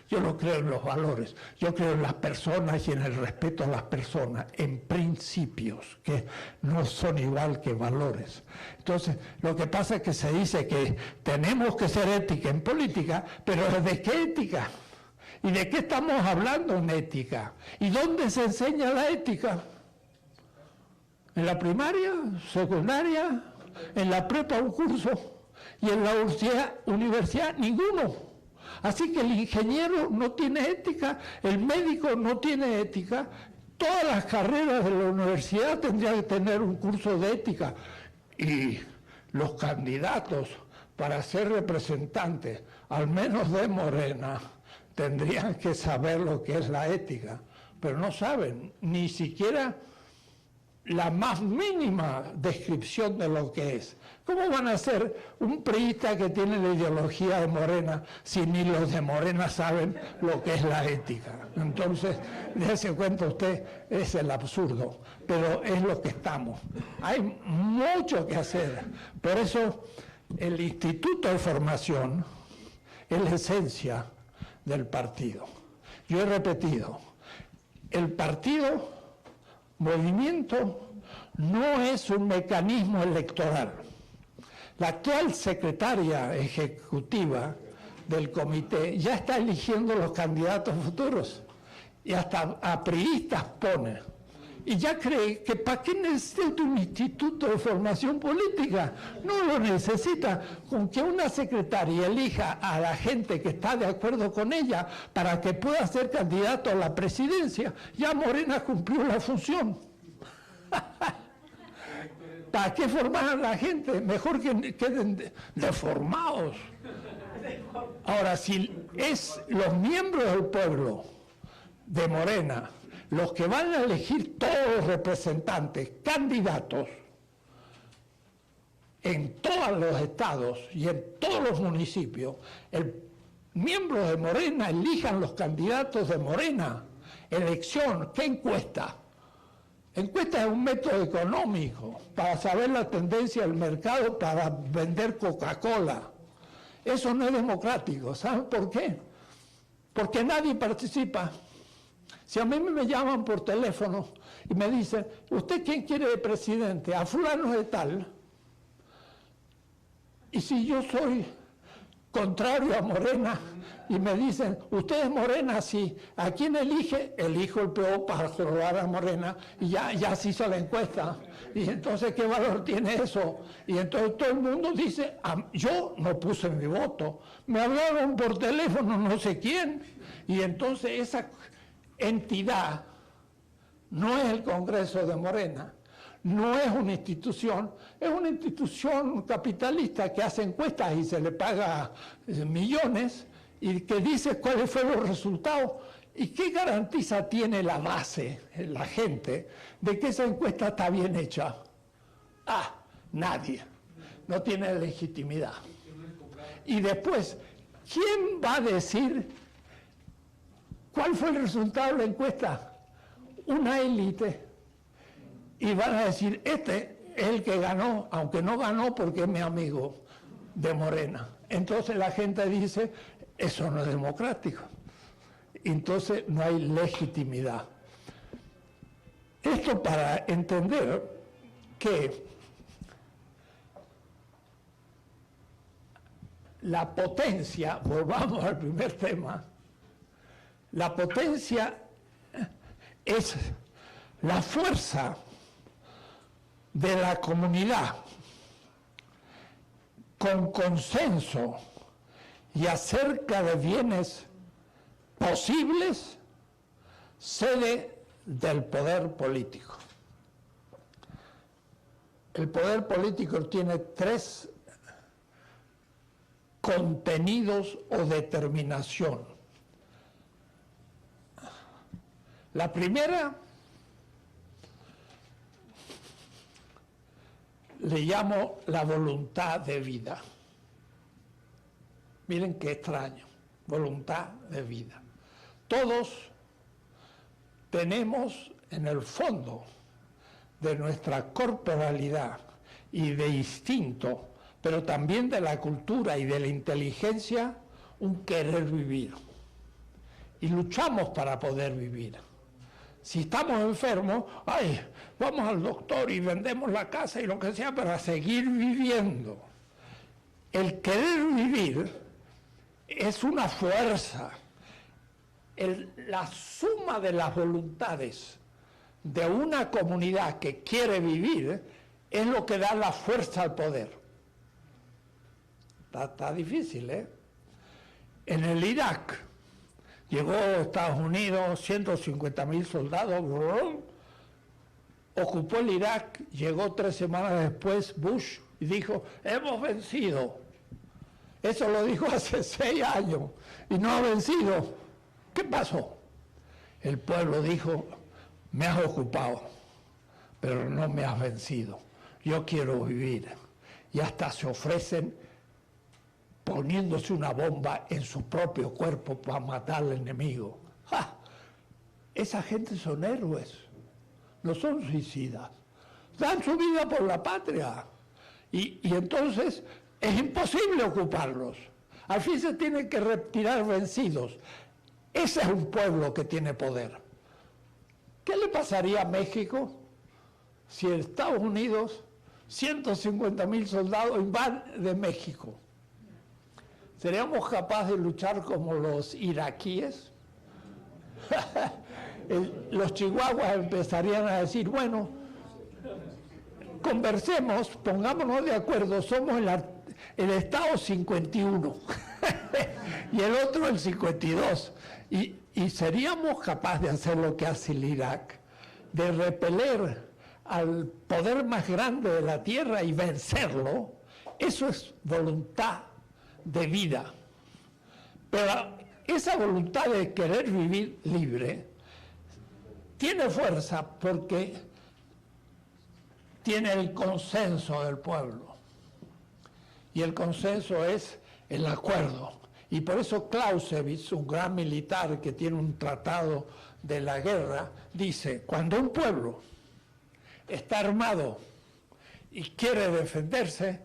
Yo no creo en los valores. Yo creo en las personas y en el respeto a las personas, en principios que no son igual que valores. Entonces, lo que pasa es que se dice que tenemos que ser ética en política, pero ¿de qué ética? ¿Y de qué estamos hablando en ética? ¿Y dónde se enseña la ética? ¿En la primaria, secundaria, en la prepa un curso? Y en la universidad ninguno. Así que el ingeniero no tiene ética, el médico no tiene ética. Todas las carreras de la universidad tendrían que tener un curso de ética. Y los candidatos para ser representantes, al menos de Morena, tendrían que saber lo que es la ética, pero no saben ni siquiera la más mínima descripción de lo que es. ¿Cómo van a ser un priista que tiene la ideología de Morena si ni los de Morena saben lo que es la ética? Entonces, déjese cuenta usted, es el absurdo, pero es lo que estamos. Hay mucho que hacer. Por eso, el Instituto de Formación es la esencia del partido. Yo he repetido, el partido, movimiento, no es un mecanismo electoral. La actual secretaria ejecutiva del comité ya está eligiendo los candidatos futuros y hasta a priistas pone. Y ya cree que ¿para qué necesita un instituto de formación política? No lo necesita. Con que una secretaria elija a la gente que está de acuerdo con ella para que pueda ser candidato a la presidencia, ya Morena cumplió la función. ¿Para qué formar a la gente? Mejor que queden deformados. Ahora, si es los miembros del pueblo de Morena los que van a elegir todos los representantes, candidatos, en todos los estados y en todos los municipios, el miembro de Morena elijan los candidatos de Morena. Elección, ¿qué encuesta? Encuesta es un método económico para saber la tendencia del mercado para vender Coca-Cola. Eso no es democrático. ¿Saben por qué? Porque nadie participa. Si a mí me llaman por teléfono y me dicen, ¿usted quién quiere de presidente? A fulano de tal. Y si yo soy contrario a Morena y me dicen, usted es Morena, sí, ¿a quién elige? Elijo el PO para jorobar a Morena y ya se hizo la encuesta. Y entonces, ¿qué valor tiene eso? Y entonces todo el mundo dice, yo no puse mi voto, me hablaron por teléfono no sé quién. Y entonces esa entidad no es el Congreso de Morena, no es una institución capitalista que hace encuestas y se le paga millones y que dice cuáles fueron los resultados. ¿Y qué garantiza tiene la base, la gente, de que esa encuesta está bien hecha? Nadie. No tiene legitimidad. Y después, ¿quién va a decir cuál fue el resultado de la encuesta? Una élite. Y van a decir, este es el que ganó, aunque no ganó porque es mi amigo de Morena. Entonces la gente dice, eso no es democrático. Entonces no hay legitimidad. Esto para entender que la potencia, volvamos al primer tema, la potencia es la fuerza de la comunidad con consenso y acerca de bienes posibles, sede del poder político. El poder político tiene tres contenidos o determinación. La primera le llamo la voluntad de vida. Miren qué extraño, voluntad de vida. Todos tenemos en el fondo de nuestra corporalidad y de instinto, pero también de la cultura y de la inteligencia, un querer vivir. Y luchamos para poder vivir. Si estamos enfermos, vamos al doctor y vendemos la casa y lo que sea para seguir viviendo. El querer vivir es una fuerza. La suma de las voluntades de una comunidad que quiere vivir es lo que da la fuerza al poder. Está difícil, ¿eh? En el Irak llegó Estados Unidos, 150.000 soldados, ocupó el Irak, llegó 3 semanas después Bush y dijo, hemos vencido. Eso lo dijo hace 6 años y no ha vencido. ¿Qué pasó? El pueblo dijo, me has ocupado, pero no me has vencido. Yo quiero vivir. Y hasta se ofrecen poniéndose una bomba en su propio cuerpo para matar al enemigo. ¡Ja! Esa gente son héroes, no son suicidas. Dan su vida por la patria. Y entonces es imposible ocuparlos. Al fin se tienen que retirar vencidos. Ese es un pueblo que tiene poder. ¿Qué le pasaría a México si Estados Unidos, 150,000 soldados invaden México? ¿Seríamos capaces de luchar como los iraquíes? Los chihuahuas empezarían a decir, bueno, conversemos, pongámonos de acuerdo, somos el Estado 51 y el otro el 52. Y seríamos capaces de hacer lo que hace el Irak, de repeler al poder más grande de la tierra y vencerlo. Eso es voluntad de vida. Pero esa voluntad de querer vivir libre tiene fuerza porque tiene el consenso del pueblo. Y el consenso es el acuerdo. Y por eso Clausewitz, un gran militar que tiene un tratado de la guerra, dice, cuando un pueblo está armado y quiere defenderse,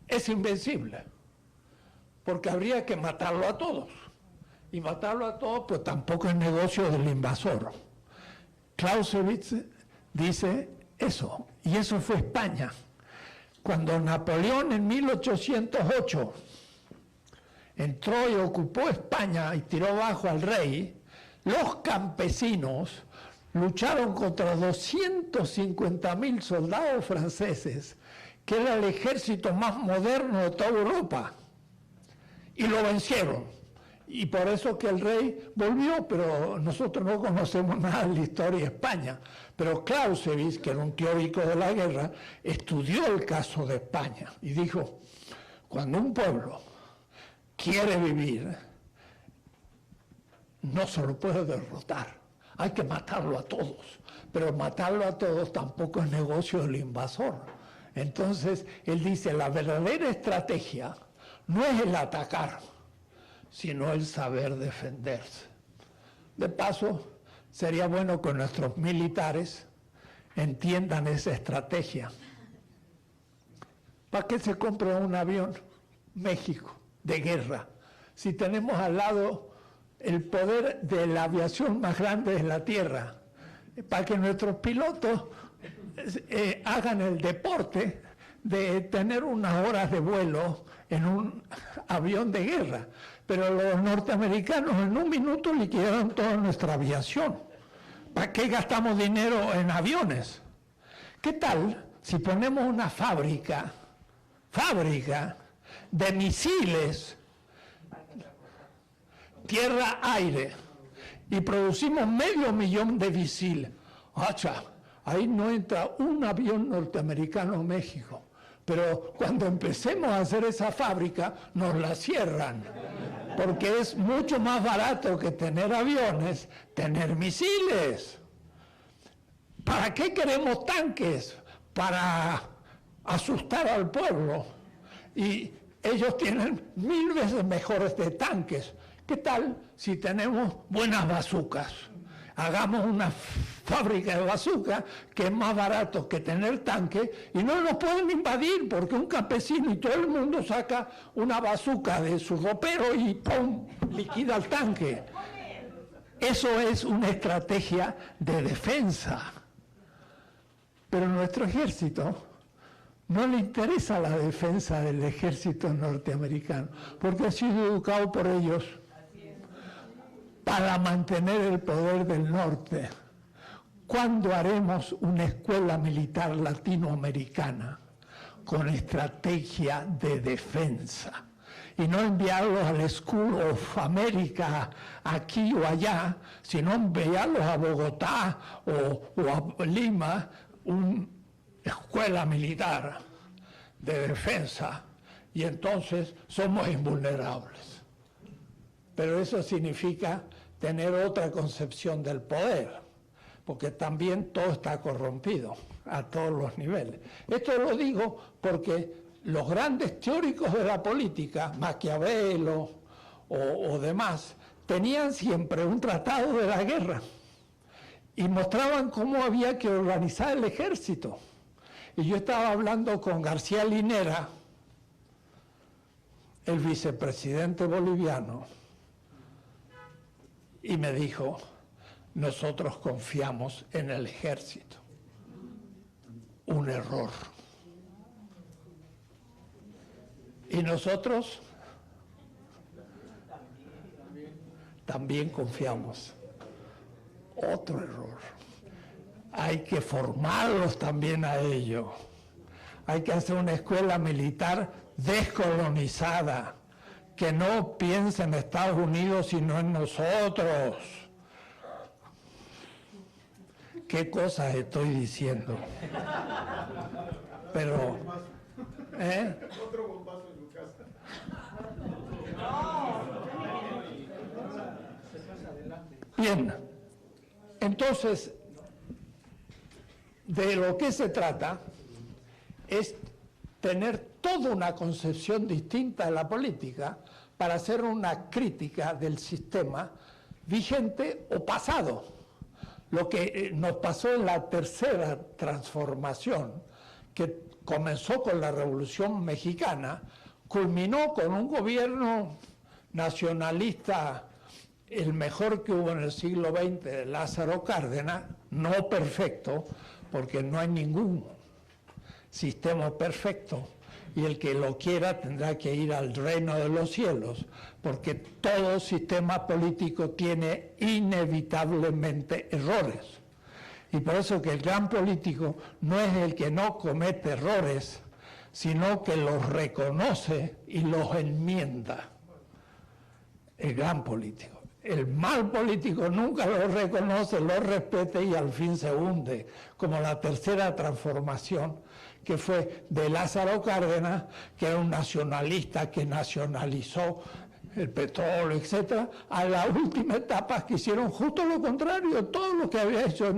es invencible. Porque habría que matarlo a todos. Y matarlo a todos, pues tampoco es negocio del invasor. Clausewitz dice eso, y eso fue España. Cuando Napoleón en 1808 entró y ocupó España y tiró abajo al rey, los campesinos lucharon contra 250,000 soldados franceses, que era el ejército más moderno de toda Europa, y lo vencieron. Y por eso que el rey volvió, pero nosotros no conocemos nada de la historia de España. Pero Clausewitz, que era un teórico de la guerra, estudió el caso de España y dijo, cuando un pueblo quiere vivir, no se lo puede derrotar, hay que matarlo a todos, pero matarlo a todos tampoco es negocio del invasor. Entonces, él dice, la verdadera estrategia no es el atacar, sino el saber defenderse. De paso, sería bueno que nuestros militares entiendan esa estrategia. ¿Para qué se compra un avión México de guerra si tenemos al lado el poder de la aviación más grande de la tierra? Para que nuestros pilotos hagan el deporte de tener unas horas de vuelo en un avión de guerra. Pero los norteamericanos en un minuto liquidaron toda nuestra aviación. ¿Para qué gastamos dinero en aviones? ¿Qué tal si ponemos una fábrica de misiles tierra-aire y producimos 500,000 de misiles? ¡Acha! Ahí no entra un avión norteamericano a México. Pero cuando empecemos a hacer esa fábrica, nos la cierran. Porque es mucho más barato que tener aviones, tener misiles. ¿Para qué queremos tanques? Para asustar al pueblo. Y ellos tienen 1000 veces mejores de tanques. ¿Qué tal si tenemos buenas bazucas? Hagamos una fábrica de bazooka que es más barato que tener tanque y no nos pueden invadir porque un campesino y todo el mundo saca una bazooka de su ropero y ¡pum! Liquida el tanque. Eso es una estrategia de defensa. Pero nuestro ejército no le interesa la defensa del ejército norteamericano porque ha sido educado por ellos para mantener el poder del norte. ¿Cuándo haremos una escuela militar latinoamericana con estrategia de defensa? Y no enviarlos al School of America aquí o allá, sino enviarlos a Bogotá o a Lima, una escuela militar de defensa. y entonces somos invulnerables. Pero eso significa tener otra concepción del poder, porque también todo está corrompido a todos los niveles. Esto lo digo porque los grandes teóricos de la política, Maquiavelo o demás, tenían siempre un tratado de la guerra y mostraban cómo había que organizar el ejército. Y yo estaba hablando con García Linera, el vicepresidente boliviano, y me dijo, nosotros confiamos en el ejército. Un error. Y nosotros también confiamos. Otro error. Hay que formarlos también a ello. Hay que hacer una escuela militar descolonizada, que no piense en Estados Unidos sino en nosotros. ¿Qué cosas estoy diciendo? Pero, Otro bombazo en su casa. bien, entonces, de lo que se trata es tener toda una concepción distinta de la política para hacer una crítica del sistema vigente o pasado. Lo que nos pasó en la tercera transformación, que comenzó con la Revolución Mexicana, culminó con un gobierno nacionalista, el mejor que hubo en el siglo XX, de Lázaro Cárdenas, no perfecto, porque no hay ningún sistema perfecto, y el que lo quiera tendrá que ir al reino de los cielos, porque todo sistema político tiene inevitablemente errores. Y por eso que el gran político no es el que no comete errores, sino que los reconoce y los enmienda. El gran político. El mal político nunca lo reconoce, lo respeta y al fin se hunde, como la tercera transformación, que fue de Lázaro Cárdenas, que era un nacionalista que nacionalizó el petróleo, etc., a la última etapa que hicieron justo lo contrario, todo lo que había hecho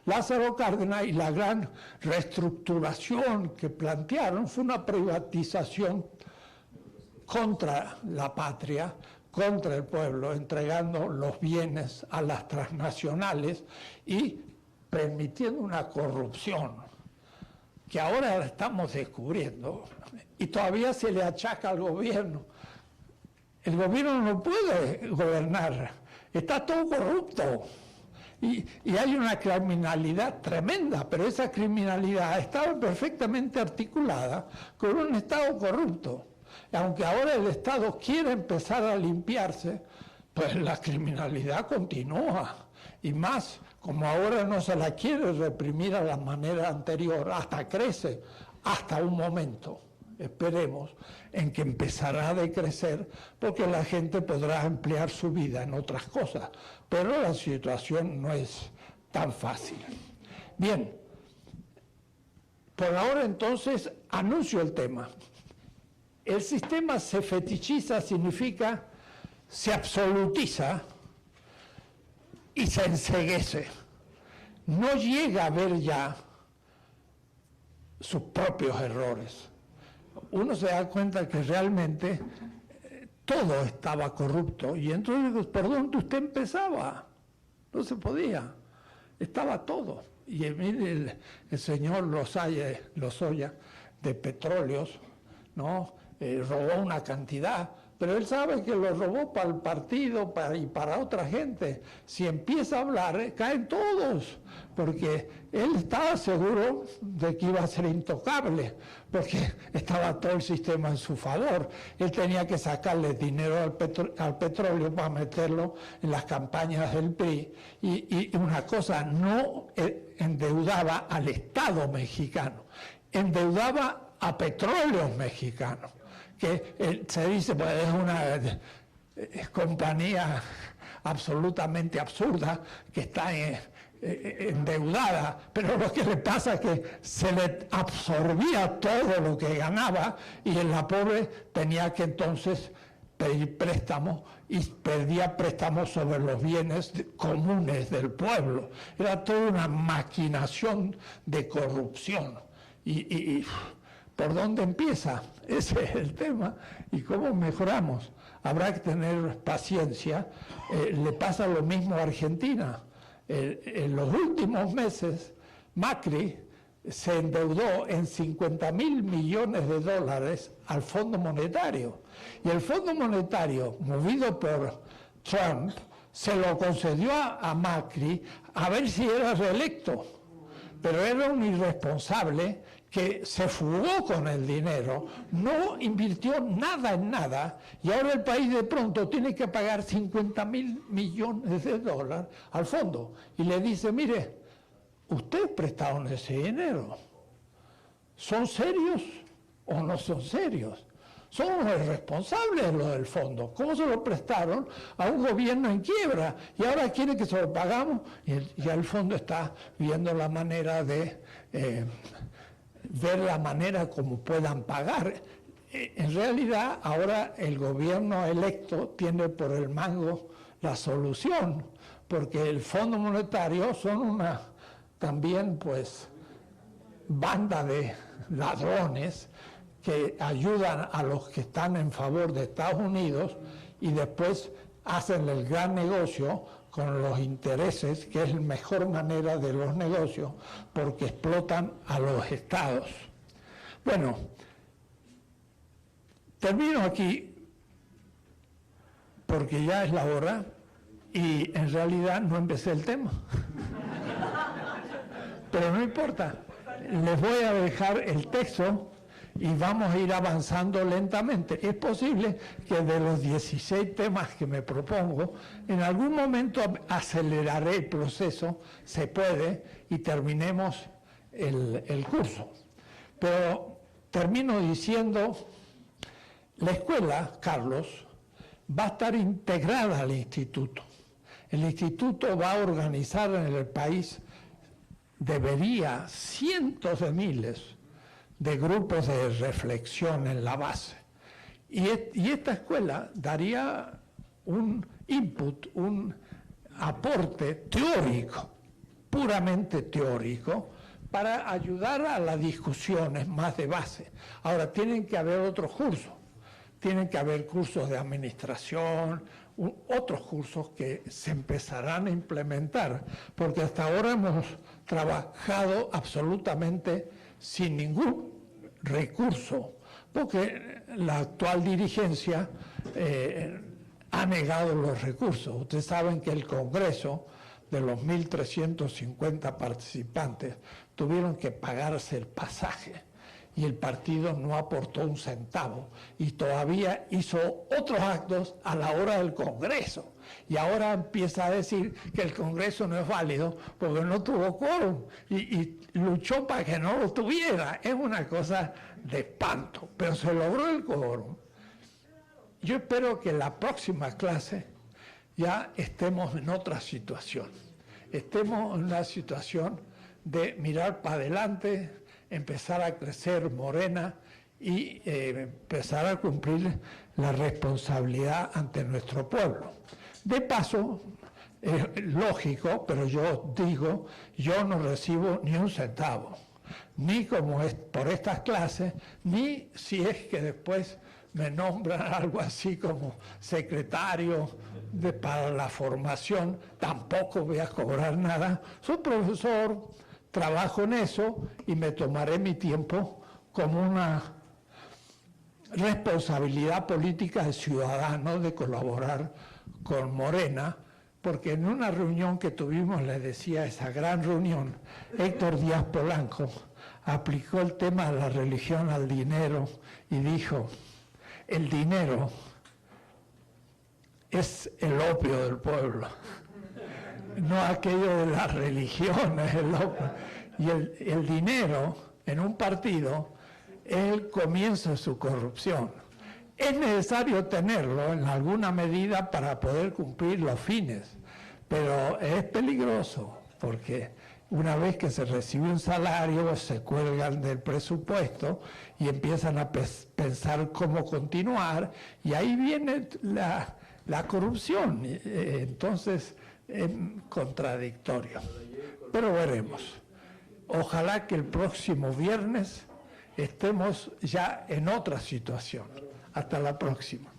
Lázaro Cárdenas, y la gran reestructuración que plantearon fue una privatización contra la patria, contra el pueblo, entregando los bienes a las transnacionales y permitiendo una corrupción que ahora estamos descubriendo y todavía se le achaca al gobierno. El gobierno no puede gobernar, está todo corrupto y hay una criminalidad tremenda, pero esa criminalidad estaba perfectamente articulada con un Estado corrupto. Aunque ahora el Estado quiere empezar a limpiarse, pues la criminalidad continúa. Y más, como ahora no se la quiere reprimir a la manera anterior, hasta crece, hasta un momento, esperemos, en que empezará a decrecer, porque la gente podrá emplear su vida en otras cosas. Pero la situación no es tan fácil. Bien, por ahora entonces anuncio el tema. El sistema se fetichiza, significa se absolutiza y se enceguece. No llega a ver ya sus propios errores. Uno se da cuenta que realmente todo estaba corrupto y entonces, ¿por dónde usted empezaba? No se podía, estaba todo. Y mire el señor Lozoya de Petróleos, ¿no? Robó una cantidad, pero él sabe que lo robó para el partido y para otra gente. Si empieza a hablar, caen todos, porque él estaba seguro de que iba a ser intocable, porque estaba todo el sistema en su favor. Él tenía que sacarle dinero al petróleo para meterlo en las campañas del PRI, y una cosa, no endeudaba al Estado mexicano, endeudaba a Petróleos Mexicanos, que se dice, pues es una compañía absolutamente absurda que está endeudada, pero lo que le pasa es que se le absorbía todo lo que ganaba y la pobre tenía que entonces pedir préstamos y pedía préstamos sobre los bienes comunes del pueblo. Era toda una maquinación de corrupción. Y ¿por dónde empieza? Ese es el tema. ¿Y cómo mejoramos? Habrá que tener paciencia. Le pasa lo mismo a Argentina. En los últimos meses, Macri se endeudó en 50.000 millones de dólares al Fondo Monetario. Y el Fondo Monetario, movido por Trump, se lo concedió a Macri a ver si era reelecto. Pero era un irresponsable que se fugó con el dinero, no invirtió nada en nada, y ahora el país de pronto tiene que pagar 50.000 millones de dólares al fondo. Y le dice, mire, ustedes prestaron ese dinero. ¿Son serios o no son serios? Son los responsables los del fondo. ¿Cómo se lo prestaron a un gobierno en quiebra? Y ahora quieren que se lo pagamos, y ya el fondo está viendo la manera de ver la manera como puedan pagar. En realidad, ahora el gobierno electo tiene por el mango la solución, porque el Fondo Monetario son una también pues banda de ladrones que ayudan a los que están en favor de Estados Unidos y después hacen el gran negocio con los intereses, que es la mejor manera de los negocios, porque explotan a los estados. Bueno, termino aquí porque ya es la hora y en realidad no empecé el tema. Pero no importa, les voy a dejar el texto y vamos a ir avanzando lentamente. Es posible que de los 16 temas que me propongo, en algún momento aceleraré el proceso, se puede, y terminemos el curso. Pero termino diciendo, la escuela, Carlos, va a estar integrada al instituto. El instituto va a organizar en el país, debería, cientos de miles de grupos de reflexión en la base. Y esta escuela daría un input, un aporte teórico, puramente teórico, para ayudar a las discusiones más de base. Ahora, tienen que haber otros cursos. Tienen que haber cursos de administración, otros cursos que se empezarán a implementar, porque hasta ahora hemos trabajado absolutamente sin ningún recurso, porque la actual dirigencia ha negado los recursos. Ustedes saben que el Congreso, de los 1.350 participantes, tuvieron que pagarse el pasaje y el partido no aportó un centavo y todavía hizo otros actos a la hora del Congreso. Y ahora empieza a decir que el Congreso no es válido porque no tuvo quórum y luchó para que no lo tuviera. Es una cosa de espanto, pero se logró el quórum. Yo espero que la próxima clase ya estemos en otra situación. Estemos en una situación de mirar para adelante, empezar a crecer Morena y empezar a cumplir la responsabilidad ante nuestro pueblo. De paso, es lógico, pero yo digo, yo no recibo ni un centavo, ni como es por estas clases, ni si es que después me nombran algo así como secretario para la formación, tampoco voy a cobrar nada. Soy profesor, trabajo en eso y me tomaré mi tiempo como una responsabilidad política de ciudadano de colaborar con Morena, porque en una reunión que tuvimos, le decía, esa gran reunión, Héctor Díaz Polanco aplicó el tema de la religión al dinero y dijo, el dinero es el opio del pueblo. No aquello de las religiones, y el dinero en un partido es el comienzo de su corrupción. Es necesario tenerlo en alguna medida para poder cumplir los fines, pero es peligroso porque una vez que se recibe un salario, se cuelgan del presupuesto y empiezan a pensar cómo continuar, y ahí viene la corrupción. Entonces, es contradictorio. Pero veremos. Ojalá que el próximo viernes estemos ya en otra situación. Hasta la próxima.